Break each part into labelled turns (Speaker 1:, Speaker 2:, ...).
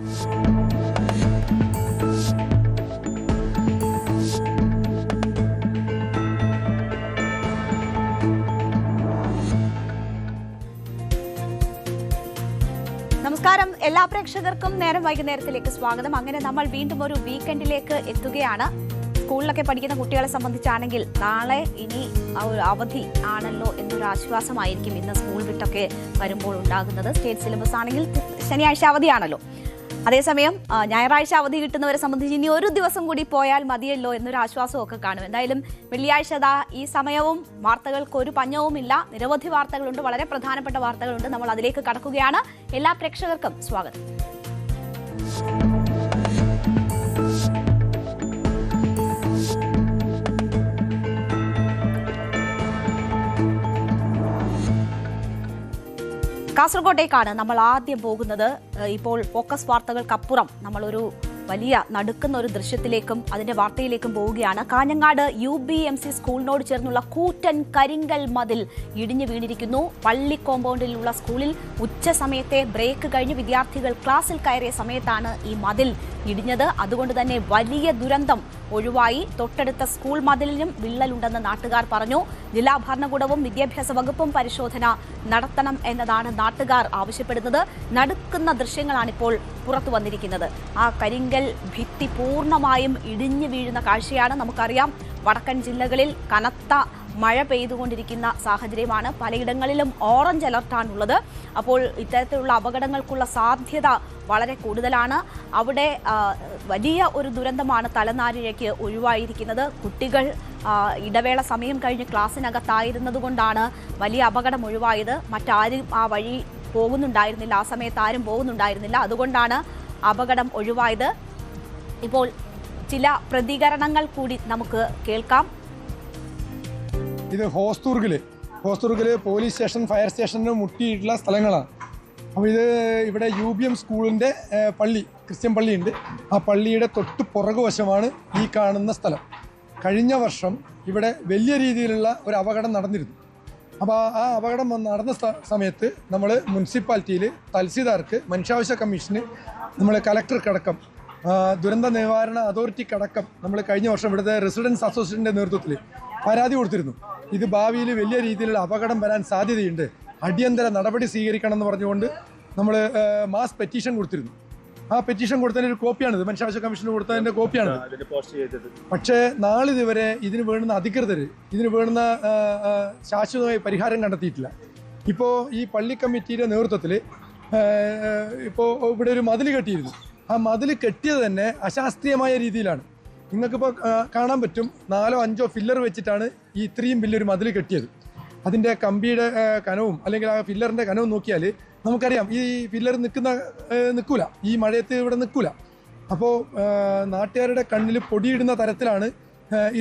Speaker 1: നമസ്കാരം, എല്ലാ പ്രേക്ഷകർക്കും നേരം വൈകുന്നേരത്തിലേക്ക് സ്വാഗതം. അങ്ങനെ നമ്മൾ വീണ്ടും ഒരു വീക്കെൻഡിലേക്ക് എത്തുകയാണ്. സ്കൂളിലൊക്കെ പഠിക്കുന്ന കുട്ടികളെ സംബന്ധിച്ചാണെങ്കിൽ നാളെ ഇനി അവധി ആണല്ലോ എന്നൊരു ആശ്വാസമായിരിക്കും ഇന്ന് സ്കൂൾ വിട്ടൊക്കെ വരുമ്പോൾ ഉണ്ടാകുന്നത്. സ്റ്റേറ്റ് സിലബസ് ആണെങ്കിൽ ശനിയാഴ്ച അവധിയാണല്ലോ. അതേസമയം ഞായറാഴ്ച അവധി കിട്ടുന്നവരെ സംബന്ധിച്ച് ഇനി ഒരു ദിവസം കൂടി പോയാൽ മതിയല്ലോ എന്നൊരു ആശ്വാസമൊക്കെ കാണും. എന്തായാലും വെള്ളിയാഴ്ച ഈ സമയവും വാർത്തകൾക്ക് ഒരു പഞ്ഞവുമില്ല. നിരവധി വാർത്തകളുണ്ട്, വളരെ പ്രധാനപ്പെട്ട വാർത്തകളുണ്ട്. നമ്മൾ അതിലേക്ക് കടക്കുകയാണ്. എല്ലാ പ്രേക്ഷകർക്കും സ്വാഗതം. കാസർഗോട്ടേക്കാണ് നമ്മൾ ആദ്യം പോകുന്നത്. ഇപ്പോൾ ഫോക്കസ് വാർത്തകൾക്കപ്പുറം നമ്മളൊരു വലിയ നടുക്കുന്ന ഒരു ദൃശ്യത്തിലേക്കും അതിന്റെ വാർത്തയിലേക്കും പോവുകയാണ്. കാഞ്ഞങ്ങാട് UBMC സ്കൂളിനോട് ചേർന്നുള്ള കൂറ്റൻ കരിങ്കൽ മതിൽ ഇടിഞ്ഞു വീണിരിക്കുന്നു. പള്ളി കോമ്പൗണ്ടിലുള്ള സ്കൂളിൽ ഉച്ച സമയത്തെ ബ്രേക്ക് കഴിഞ്ഞ് വിദ്യാർത്ഥികൾ ക്ലാസ്സിൽ കയറിയ സമയത്താണ് ഈ മതിൽ ഇടിഞ്ഞത്. അതുകൊണ്ട് തന്നെ വലിയ ദുരന്തം ഒഴിവായി. തൊട്ടടുത്ത സ്കൂൾ മതിലിനും വിള്ളലുണ്ടെന്ന് നാട്ടുകാർ പറഞ്ഞു. ജില്ലാ ഭരണകൂടവും വിദ്യാഭ്യാസ വകുപ്പും പരിശോധന നടത്തണം എന്നതാണ് നാട്ടുകാർ ആവശ്യപ്പെടുന്നത്. നടുക്കുന്ന ദൃശ്യങ്ങളാണിപ്പോൾ പുറത്തു വന്നിരിക്കുന്നത്. ആ കരിങ്കൽ ഭിത്തി പൂർണ്ണമായും ഇടിഞ്ഞു വീഴുന്ന കാഴ്ചയാണ്. നമുക്കറിയാം, വടക്കൻ ജില്ലകളിൽ കനത്ത മഴ പെയ്തുകൊണ്ടിരിക്കുന്ന സാഹചര്യമാണ്. പലയിടങ്ങളിലും ഓറഞ്ച് അലർട്ടാണുള്ളത്. അപ്പോൾ ഇത്തരത്തിലുള്ള അപകടങ്ങൾക്കുള്ള സാധ്യത വളരെ കൂടുതലാണ്. അവിടെ വലിയ ഒരു ദുരന്തമാണ് തലനാരിഴയ്ക്ക് ഒഴിവായിരിക്കുന്നത്. കുട്ടികൾ ഇടവേള സമയം കഴിഞ്ഞ് ക്ലാസ്സിനകത്തായിരുന്നത് കൊണ്ടാണ് വലിയ അപകടം ഒഴിവായത്. മറ്റാരും ആ വഴി പോകുന്നുണ്ടായിരുന്നില്ല, ആ സമയത്ത് ആരും പോകുന്നുണ്ടായിരുന്നില്ല. അതുകൊണ്ടാണ് അപകടം ഒഴിവായത്. ഇപ്പോൾ ചില പ്രതികരണങ്ങൾ കൂടി നമുക്ക് കേൾക്കാം.
Speaker 2: ഇത് ഹോസ്ദുർഗില് പോലീസ് സ്റ്റേഷൻ, ഫയർ സ്റ്റേഷന് മുട്ടിയിട്ടുള്ള സ്ഥലങ്ങളാണ്. അപ്പോൾ ഇവിടെ UBM സ്കൂളിൻ്റെ പള്ളി, ക്രിസ്ത്യൻ പള്ളിയുണ്ട്. ആ പള്ളിയുടെ തൊട്ട് പുറകുവശമാണ് ഈ കാണുന്ന സ്ഥലം. കഴിഞ്ഞ വർഷം ഇവിടെ വലിയ രീതിയിലുള്ള ഒരു അപകടം നടന്നിരുന്നു. അപ്പോൾ ആ അപകടം നടന്ന സമയത്ത് നമ്മൾ മുനിസിപ്പാലിറ്റിയിൽ തഹസീൽദാർക്ക്, മനുഷ്യാവകാശ കമ്മീഷന്, നമ്മൾ കലക്ടർക്കടക്കം, ദുരന്ത നിവാരണ അതോറിറ്റിക്കടക്കം നമ്മൾ കഴിഞ്ഞ വർഷം ഇവിടുത്തെ റെസിഡൻസ് അസോസിയേഷൻ്റെ നേതൃത്വത്തിൽ പരാതി കൊടുത്തിരുന്നു. ഇത് ഭാവിയിൽ വലിയ രീതിയിലുള്ള അപകടം വരാൻ സാധ്യതയുണ്ട്, അടിയന്തര നടപടി സ്വീകരിക്കണം എന്ന് പറഞ്ഞുകൊണ്ട് നമ്മൾ മാസ് പെറ്റീഷൻ കൊടുത്തിരുന്നു. ആ പെറ്റീഷൻ കൊടുത്തതിൻ്റെ ഒരു കോപ്പിയാണിത്, മനുഷ്യാവകാശ കമ്മീഷന് കൊടുത്തതിൻ്റെ കോപ്പിയാണിത്. പക്ഷേ നാളിതുവരെ ഇതിന് വേണ്ടുന്ന അധികൃതർ ഇതിന് വേണ്ടുന്ന ശാശ്വതമായ പരിഹാരം കണ്ടെത്തിയിട്ടില്ല. ഇപ്പോൾ ഈ പള്ളി കമ്മിറ്റിയുടെ നേതൃത്വത്തിൽ ഇപ്പോൾ ഇവിടെ ഒരു മതിൽ കെട്ടിയിരുന്നു. ആ മതിൽ കെട്ടിയത് തന്നെ അശാസ്ത്രീയമായ രീതിയിലാണ്. നിങ്ങൾക്കിപ്പോൾ കാണാൻ പറ്റും, 4 or 5 ഫില്ലർ വെച്ചിട്ടാണ് ഈ ഇത്രയും വലിയൊരു മതിൽ കെട്ടിയത്. അതിൻ്റെ കമ്പിയുടെ കനവും അല്ലെങ്കിൽ ആ ഫില്ലറിൻ്റെ കനവും നോക്കിയാൽ നമുക്കറിയാം ഈ ഫില്ലർ നിൽക്കൂല, ഈ മഴയത്ത് ഇവിടെ നിൽക്കൂല. അപ്പോൾ നാട്ടുകാരുടെ കണ്ണിൽ പൊടിയിടുന്ന തരത്തിലാണ്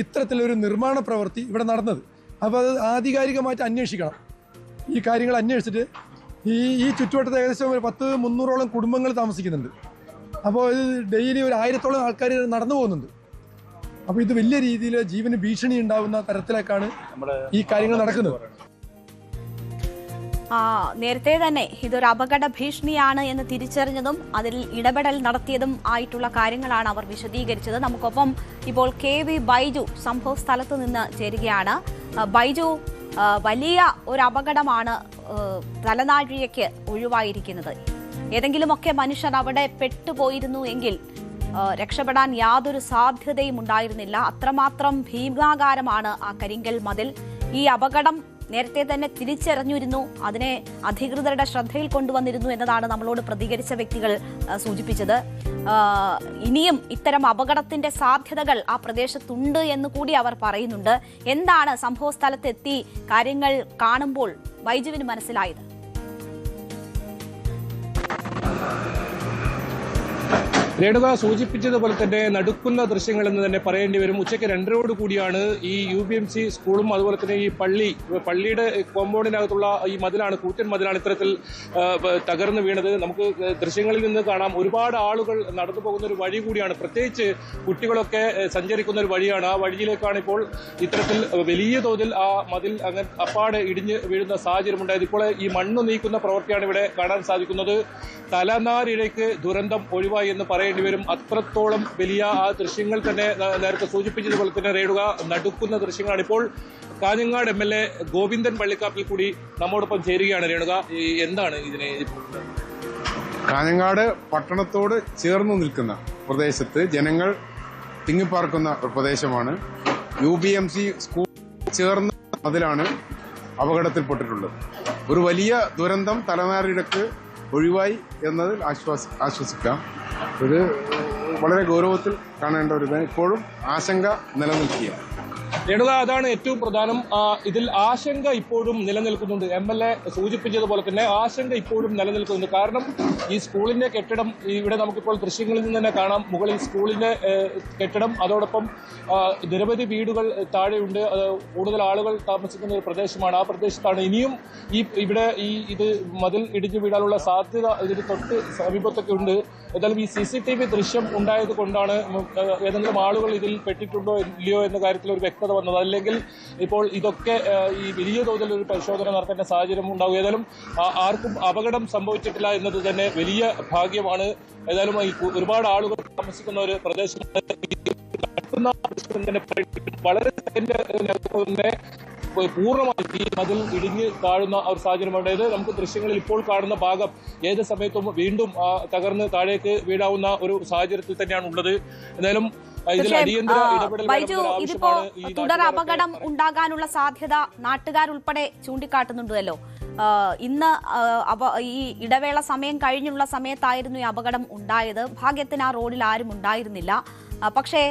Speaker 2: ഇത്തരത്തിലൊരു നിർമ്മാണ പ്രവൃത്തി ഇവിടെ നടന്നത്. അപ്പോൾ അത് ആധികാരികമായിട്ട് അന്വേഷിക്കണം. ഈ കാര്യങ്ങൾ അന്വേഷിച്ചിട്ട് ഈ ചുറ്റുവട്ടത്ത് ഏകദേശം ഒരു 300-ഓളം കുടുംബങ്ങൾ താമസിക്കുന്നുണ്ട്. അപ്പോൾ ഇത് ഡെയിലി ഒരു 1000-ഓളം ആൾക്കാർ നടന്നു പോകുന്നുണ്ട്. അപ്പോൾ ഇത് വലിയ രീതിയിൽ ജീവന് ഭീഷണി ഉണ്ടാവുന്ന തരത്തിലേക്കാണ് ഈ കാര്യങ്ങൾ നടക്കുന്നത്.
Speaker 1: നേരത്തെ തന്നെ ഇതൊരു അപകട ഭീഷണിയാണ് എന്ന് തിരിച്ചറിഞ്ഞതും അതിൽ ഇടപെടൽ നടത്തിയതും ആയിട്ടുള്ള കാര്യങ്ങളാണ് അവർ വിശദീകരിച്ചത്. നമുക്കൊപ്പം ഇപ്പോൾ KV ബൈജു സംഭവ സ്ഥലത്ത് നിന്ന് ചേരുകയാണ്. ബൈജു, വലിയ ഒരു അപകടമാണ് തലനാഴിഴയ്ക്ക് ഒഴിവായിരിക്കുന്നത്. ഏതെങ്കിലുമൊക്കെ മനുഷ്യർ അവിടെ പെട്ടുപോയിരുന്നു എങ്കിൽ രക്ഷപ്പെടാൻ യാതൊരു സാധ്യതയും ഉണ്ടായിരുന്നില്ല. അത്രമാത്രം ഭീമാകാരമാണ് ആ കരിങ്കൽ മതിൽ. ഈ അപകടം നേരത്തെ തന്നെ തിരിച്ചറിഞ്ഞിരുന്നു, അതിനെ അധികൃതരുടെ ശ്രദ്ധയിൽ കൊണ്ടുവന്നിരുന്നു എന്നതാണ് നമ്മളോട് പ്രതികരിച്ച വ്യക്തികൾ സൂചിപ്പിച്ചത്. ഇനിയും ഇത്തരം അപകടത്തിന്റെ സാധ്യതകൾ ആ പ്രദേശത്തുണ്ട് എന്ന് കൂടി അവർ പറയുന്നുണ്ട്. എന്താണ് സംഭവ സ്ഥലത്തെത്തി കാര്യങ്ങൾ കാണുമ്പോൾ ബൈജുവിന് മനസ്സിലായത്?
Speaker 3: രേണുക സൂചിപ്പിച്ചതുപോലെ തന്നെ നടുക്കുന്ന ദൃശ്യങ്ങൾ എന്ന് തന്നെ പറയേണ്ടി വരും. ഉച്ചയ്ക്ക് 2:30 കൂടിയാണ് ഈ UBMC സ്കൂളും അതുപോലെ തന്നെ ഈ പള്ളിയുടെ കോമ്പൗണ്ടിനകത്തുള്ള ഈ മതിലാണ്, കൂറ്റൻ മതിലാണ് ഇത്തരത്തിൽ തകർന്നു വീണത്. നമുക്ക് ദൃശ്യങ്ങളിൽ നിന്ന് കാണാം ഒരുപാട് ആളുകൾ നടന്നു പോകുന്ന ഒരു വഴി കൂടിയാണ്, പ്രത്യേകിച്ച് കുട്ടികളൊക്കെ സഞ്ചരിക്കുന്ന ഒരു വഴിയാണ്. ആ വഴിയിലേക്കാണ് ഇപ്പോൾ ഇത്തരത്തിൽ വലിയ തോതിൽ ആ മതിൽ അങ്ങനെ അപ്പാടെ ഇടിഞ്ഞ് വീഴുന്ന സാഹചര്യം ഉണ്ടായത്. ഇപ്പോൾ ഈ മണ്ണ് നീക്കുന്ന പ്രവൃത്തിയാണ് ഇവിടെ കാണാൻ സാധിക്കുന്നത്. തലനാരിഴയ്ക്ക് ദുരന്തം ഒഴിവായി എന്ന് പറയേണ്ടി വരും. അത്രത്തോളം വലിയ ആ ദൃശ്യങ്ങൾ തന്നെ നേരത്തെ സൂചിപ്പിച്ചതുപോലെ തന്നെ രേണുക നടുക്കുന്ന ദൃശ്യങ്ങളാണ്. ഇപ്പോൾ കാഞ്ഞങ്ങാട് MLA ഗോവിന്ദൻ പള്ളിക്കാപ്പിൽ കൂടി നമ്മോടൊപ്പം ചേരുകയാണ്. രേണുക, എന്താണ് ഇതിനെ?
Speaker 4: കാഞ്ഞങ്ങാട് പട്ടണത്തോട് ചേർന്ന് നിൽക്കുന്ന പ്രദേശത്ത് ജനങ്ങൾ തിങ്ങിപ്പാർക്കുന്ന ഒരു പ്രദേശമാണ്. UBMC സ്കൂൾ ചേർന്ന അതിലാണ് അപകടത്തിൽപ്പെട്ടിട്ടുള്ളത്. ഒരു വലിയ ദുരന്തം തലനാരിഴക്ക് ഒഴിവായി എന്നതിൽ ആശ്വസിക്കാം. ഇത് വളരെ ഗൗരവത്തിൽ കാണേണ്ട ഒരു ഇപ്പോഴും ആശങ്ക നിലനിൽക്കുകയാണ്.
Speaker 3: രേണുക, അതാണ് ഏറ്റവും പ്രധാനം. ഇതിൽ ആശങ്ക ഇപ്പോഴും നിലനിൽക്കുന്നുണ്ട്. MLA സൂചിപ്പിച്ചതുപോലെ തന്നെ ആശങ്ക ഇപ്പോഴും നിലനിൽക്കുന്നുണ്ട്. കാരണം ഈ സ്കൂളിന്റെ കെട്ടിടം ഇവിടെ നമുക്കിപ്പോൾ ദൃശ്യങ്ങളിൽ നിന്ന് തന്നെ കാണാം. മുകളിൽ സ്കൂളിന്റെ കെട്ടിടം, അതോടൊപ്പം നിരവധി വീടുകൾ താഴെയുണ്ട്. കൂടുതൽ ആളുകൾ താമസിക്കുന്ന ഒരു പ്രദേശമാണ്. ആ പ്രദേശത്താണ് ഇനിയും ഇവിടെ ഇത് മതിൽ ഇടിഞ്ഞു വീഴാനുള്ള സാധ്യത ഇതിന് തൊട്ട് സമീപത്തൊക്കെ ഉണ്ട്. ഏതായാലും ഈ CCTV ദൃശ്യം ഉണ്ടായത് കൊണ്ടാണ് ഏതെങ്കിലും ആളുകൾ ഇതിൽ പെട്ടിട്ടുണ്ടോ ഇല്ലയോ എന്ന കാര്യത്തിൽ ഒരു വ്യക്തത വന്നത്. അല്ലെങ്കിൽ ഇപ്പോൾ ഇതൊക്കെ ഈ വലിയ തോതിൽ ഒരു പരിശോധന നടത്തേണ്ട സാഹചര്യം ഉണ്ടാകും. ഏതായാലും ആർക്കും അപകടം സംഭവിച്ചിട്ടില്ല എന്നത് തന്നെ വലിയ ഭാഗ്യമാണ്. ഏതായാലും ഒരുപാട് ആളുകൾ താമസിക്കുന്ന ഒരു പ്രദേശമാണ്. വളരെ പൂർണ്ണമായി ഈ മതിൽ ഇടിഞ്ഞ് താഴുന്ന ഒരു സാഹചര്യം ഉണ്ടായത്. നമുക്ക് ദൃശ്യങ്ങളിൽ ഇപ്പോൾ കാണുന്ന ഭാഗം ഏത് സമയത്തും വീണ്ടും തകർന്ന് താഴേക്ക് വീഴാവുന്ന ഒരു സാഹചര്യത്തിൽ തന്നെയാണ് ഉള്ളത്. എന്തായാലും
Speaker 1: ബൈജു, ഇതിപ്പോ തുടർ അപകടം ഉണ്ടാകാനുള്ള സാധ്യത നാട്ടുകാരുൾപ്പെടെ ചൂണ്ടിക്കാട്ടുന്നുണ്ടല്ലോ. ഇന്ന് ഈ ഇടവേള സമയം കഴിഞ്ഞുള്ള സമയത്തായിരുന്നു ഈ അപകടം ഉണ്ടായത്. ഭാഗ്യത്തിന് ആ റോഡിൽ ആരും ഉണ്ടായിരുന്നില്ല. പക്ഷേ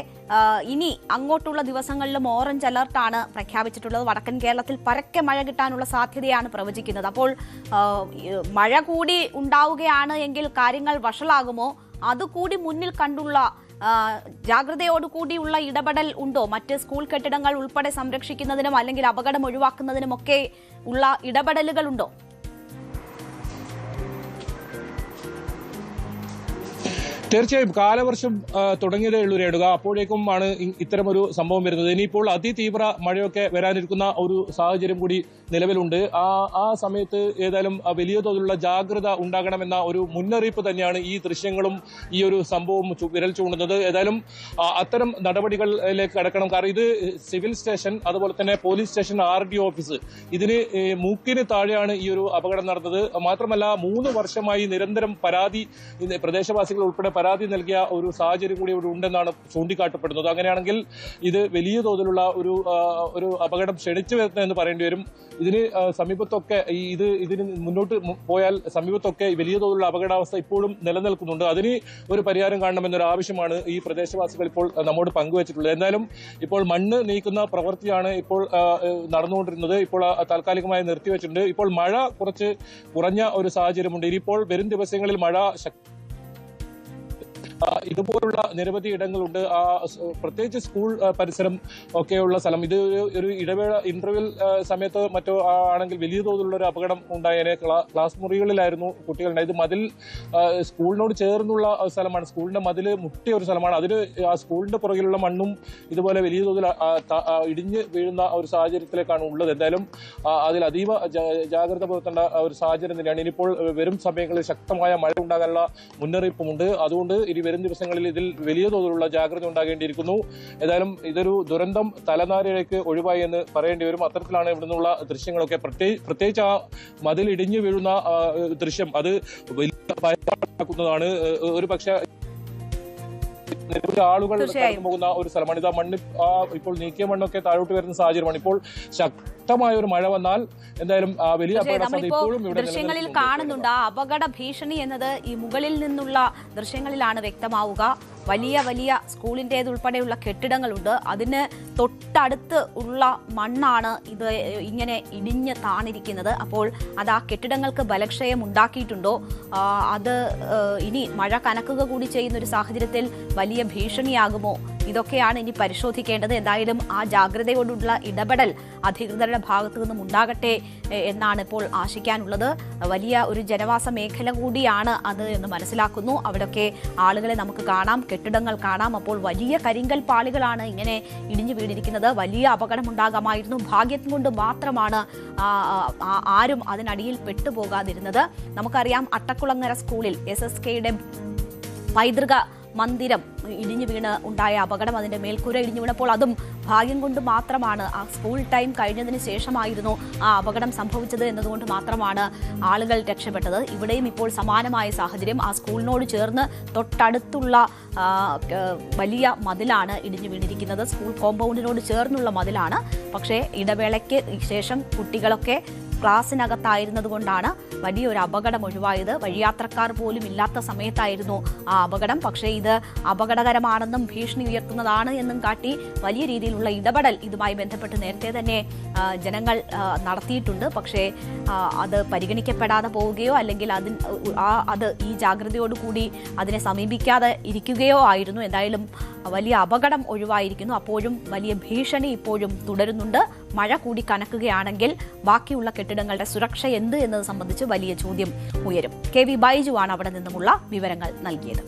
Speaker 1: ഇനി അങ്ങോട്ടുള്ള ദിവസങ്ങളിലും ഓറഞ്ച് അലർട്ടാണ് പ്രഖ്യാപിച്ചിട്ടുള്ളത്. വടക്കൻ കേരളത്തിൽ പരക്കെ മഴ കിട്ടാനുള്ള സാധ്യതയാണ് പ്രവചിക്കുന്നത്. അപ്പോൾ മഴ കൂടി ഉണ്ടാവുകയാണ് എങ്കിൽ കാര്യങ്ങൾ വഷളാകുമോ? അതുകൂടി മുന്നിൽ കണ്ടുള്ള ജാഗ്രതയോടുകൂടിയുള്ള ഇടപെടൽ ഉണ്ടോ? മറ്റ് സ്കൂൾ കെട്ടിടങ്ങൾ ഉൾപ്പെടെ സംരക്ഷിക്കുന്നതിനും അല്ലെങ്കിൽ അപകടം ഒഴിവാക്കുന്നതിനുമൊക്കെ ഉള്ള ഇടപെടലുകളുണ്ടോ?
Speaker 3: തീർച്ചയായും കാലവർഷം തുടങ്ങിയതേ ഉള്ളൂ രേണുക. അപ്പോഴേക്കും ആണ് ഇത്തരമൊരു സംഭവം വരുന്നത്. ഇനിയിപ്പോൾ അതിതീവ്ര മഴയൊക്കെ വരാനിരിക്കുന്ന ഒരു സാഹചര്യം കൂടി നിലവിലുണ്ട്. ആ സമയത്ത് ഏതായാലും വലിയ തോതിലുള്ള ജാഗ്രത ഉണ്ടാകണമെന്ന ഒരു മുന്നറിയിപ്പ് തന്നെയാണ് ഈ ദൃശ്യങ്ങളും ഈ ഒരു സംഭവം വിരൽ ചൂണ്ടുന്നത്. ഏതായാലും അത്തരം നടപടികളിലേക്ക് കടക്കണം. കാരണം ഇത് സിവിൽ സ്റ്റേഷൻ, അതുപോലെ തന്നെ പോലീസ് സ്റ്റേഷൻ, RDO ഓഫീസ്, ഇതിന് മൂക്കിന് താഴെയാണ് ഈ ഒരു അപകടം നടന്നത്. മാത്രമല്ല 3 വർഷമായി നിരന്തരം പ്രദേശവാസികൾ ഉൾപ്പെടെ പരാതി നൽകിയ ഒരു സാഹചര്യം കൂടി ഇവിടെ ഉണ്ടെന്നാണ് ചൂണ്ടിക്കാട്ടപ്പെടുന്നത്. അങ്ങനെയാണെങ്കിൽ ഇത് വലിയ തോതിലുള്ള ഒരു അപകടം ക്ഷണിച്ചു വരുന്നതെന്ന് പറയേണ്ടി വരും. ഇതിന് സമീപത്തൊക്കെ ഇതിന് മുന്നോട്ട് പോയാൽ സമീപത്തൊക്കെ വലിയ തോതിലുള്ള അപകടാവസ്ഥ ഇപ്പോഴും നിലനിൽക്കുന്നുണ്ട്. അതിന് ഒരു പരിഹാരം കാണണമെന്നൊരു ആവശ്യമാണ് ഈ പ്രദേശവാസികൾ ഇപ്പോൾ നമ്മോട് പങ്കുവച്ചിട്ടുള്ളത്. എന്തായാലും ഇപ്പോൾ മണ്ണ് നീക്കുന്ന പ്രവൃത്തിയാണ് ഇപ്പോൾ നടന്നുകൊണ്ടിരുന്നത്. ഇപ്പോൾ താൽക്കാലികമായി നിർത്തിവെച്ചിട്ടുണ്ട്. ഇപ്പോൾ മഴ കുറച്ച് കുറഞ്ഞ ഒരു സാഹചര്യമുണ്ട്. ഇനിയിപ്പോൾ വരും ദിവസങ്ങളിൽ മഴ ഇതുപോലുള്ള നിരവധി ഇടങ്ങളുണ്ട്. പ്രത്യേകിച്ച് സ്കൂൾ പരിസരം ഒക്കെയുള്ള സ്ഥലം. ഇത് ഒരു ഇന്റർവെൽ സമയത്ത് മറ്റോ ആണെങ്കിൽ വലിയ തോതിലുള്ള ഒരു അപകടം ഉണ്ടായേനെ. ക്ലാസ് മുറികളിലായിരുന്നു കുട്ടികളുടെ. ഇത് മതിൽ സ്കൂളിനോട് ചേർന്നുള്ള സ്ഥലമാണ്. സ്കൂളിന്റെ മതിൽ മുട്ടിയ ഒരു സ്ഥലമാണ്. അതിന് ആ സ്കൂളിന്റെ പുറകിലുള്ള മണ്ണും ഇതുപോലെ വലിയ തോതിൽ ഇടിഞ്ഞ് വീഴുന്ന ഒരു സാഹചര്യത്തിലേക്കാണ് ഉള്ളത്. എന്തായാലും അതിൽ അതീവ ജാഗ്രത പുലർത്തേണ്ട ഒരു സാഹചര്യം തന്നെയാണ്. ഇനിയിപ്പോൾ വരും സമയങ്ങളിൽ ശക്തമായ മഴ ഉണ്ടാകാനുള്ള മുന്നറിയിപ്പുമുണ്ട്. അതുകൊണ്ട് ഇനി വരും ദിവസങ്ങളിൽ ഇതിൽ വലിയ തോതിലുള്ള ജാഗ്രത ഉണ്ടാകേണ്ടിയിരിക്കുന്നു. ഏതായാലും ഇതൊരു ദുരന്തം തലനാരിഴയ്ക്ക് ഒഴിവായി എന്ന് പറയേണ്ടി വരും. അത്തരത്തിലാണ് ഇവിടെ നിന്നുള്ള ദൃശ്യങ്ങളൊക്കെ. പ്രത്യേകിച്ച് ആ മതിൽ ഇടിഞ്ഞു വീഴുന്ന ദൃശ്യം അത് വലിയ ഭയപ്പാടാക്കുന്നതാണ്. ഒരു പക്ഷേ നിരവധി ആളുകൾ കടന്നു പോകുന്ന ഒരു സ്ഥലമാണ്. ഇത് മണ്ണ് ഇപ്പോൾ നീക്കിയ മണ്ണൊക്കെ താഴോട്ട് വരുന്ന സാഹചര്യമാണ്. ഇപ്പോൾ ശക്തമായ ഒരു മഴ വന്നാൽ എന്തായാലും വലിയ അപകടസാധ്യത ഇപ്പോഴും ഇവിടെ
Speaker 1: ദൃശ്യങ്ങളിൽ കാണുന്നുണ്ട്. ആ അപകട ഭീഷണി എന്നത് ഈ മുകളിൽ നിന്നുള്ള ദൃശ്യങ്ങളിലാണ് വ്യക്തമാവുക. വലിയ വലിയ സ്കൂളിൻ്റേതുൾപ്പെടെയുള്ള കെട്ടിടങ്ങളുണ്ട്. അതിന് തൊട്ടടുത്ത് ഉള്ള മണ്ണാണ് ഇത് ഇങ്ങനെ ഇടിഞ്ഞ് താണിരിക്കുന്നത്. അപ്പോൾ അത് ആ കെട്ടിടങ്ങൾക്ക് ബലക്ഷയം ഉണ്ടാക്കിയിട്ടുണ്ടോ, അത് ഇനി മഴ കനക്കുക കൂടി ചെയ്യുന്ന ഒരു സാഹചര്യത്തിൽ വലിയ ഭീഷണിയാകുമോ, ഇതൊക്കെയാണ് ഇനി പരിശോധിക്കേണ്ടത്. എന്തായാലും ആ ജാഗ്രതയോടുള്ള ഇടപെടൽ അധികൃതരുടെ ഭാഗത്തു നിന്നും ഉണ്ടാകട്ടെ എന്നാണ് ഇപ്പോൾ ആശിക്കാനുള്ളത്. വലിയ ഒരു ജനവാസ മേഖല കൂടിയാണ് അത് എന്ന് മനസ്സിലാക്കുന്നു. അവിടെയൊക്കെ ആളുകളെ നമുക്ക് കാണാം, കെട്ടിടങ്ങൾ കാണാം. അപ്പോൾ വലിയ കരിങ്കൽ പാളികളാണ് ഇങ്ങനെ ഇടിഞ്ഞു വീണിരിക്കുന്നത്. വലിയ അപകടമുണ്ടാകാമായിരുന്നു. ഭാഗ്യം കൊണ്ട് മാത്രമാണ് ആരും അതിനടിയിൽ പെട്ടുപോകാതിരുന്നത്. നമുക്കറിയാം, അട്ടക്കുളങ്ങര സ്കൂളിൽ SSKയുടെ പൈതൃക മന്ദിരം ഇടിഞ്ഞു വീണ് ഉണ്ടായ അപകടം, അതിന്റെ മേൽക്കൂര ഇടിഞ്ഞു വീണപ്പോൾ അതും ഭാഗ്യം കൊണ്ട് മാത്രമാണ്. ആ സ്കൂൾ ടൈം കഴിഞ്ഞതിന് ശേഷമായിരുന്നു ആ അപകടം സംഭവിച്ചത് എന്നതുകൊണ്ട് മാത്രമാണ് ആളുകൾ രക്ഷപ്പെട്ടത്. ഇവിടെയും ഇപ്പോൾ സമാനമായ സാഹചര്യം. ആ സ്കൂളിനോട് ചേർന്ന് തൊട്ടടുത്തുള്ള വലിയ മതിലാണ് ഇടിഞ്ഞു വീണിരിക്കുന്നത്. സ്കൂൾ കോമ്പൗണ്ടിനോട് ചേർന്നുള്ള മതിലാണ്. പക്ഷേ ഇടവേളയ്ക്ക് ശേഷം കുട്ടികളൊക്കെ ക്ലാസ്സിനകത്തായിരുന്നത് കൊണ്ടാണ് വലിയൊരു അപകടം ഒഴിവായത്. വഴിയാത്രക്കാർ പോലും ഇല്ലാത്ത സമയത്തായിരുന്നു ആ അപകടം. പക്ഷേ ഇത് അപകടകരമാണെന്നും ഭീഷണി ഉയർത്തുന്നതാണ് എന്നും കാട്ടി വലിയ രീതിയിലുള്ള ഇടപെടൽ ഇതുമായി ബന്ധപ്പെട്ട് നേരത്തെ തന്നെ ജനങ്ങൾ നടത്തിയിട്ടുണ്ട്. പക്ഷേ അത് പരിഗണിക്കപ്പെടാതെ പോവുകയോ അല്ലെങ്കിൽ അത് ഈ ജാഗ്രതയോടുകൂടി അതിനെ സമീപിക്കാതെ ഇരിക്കുകയോ ആയിരുന്നു. എന്തായാലും വലിയ അപകടം ഒഴിവായിരിക്കുന്നു. അപ്പോഴും വലിയ ഭീഷണി ഇപ്പോഴും തുടരുന്നുണ്ട്. മഴ കൂടി കനക്കുകയാണെങ്കിൽ ബാക്കിയുള്ള കെട്ടിടങ്ങളുടെ സുരക്ഷ എന്ത് എന്നത് സംബന്ധിച്ച് വലിയ ചോദ്യം ഉയരും. KV ബൈജു ആണ് അവിടെ നിന്നുമുള്ള വിവരങ്ങൾ നൽകിയത്.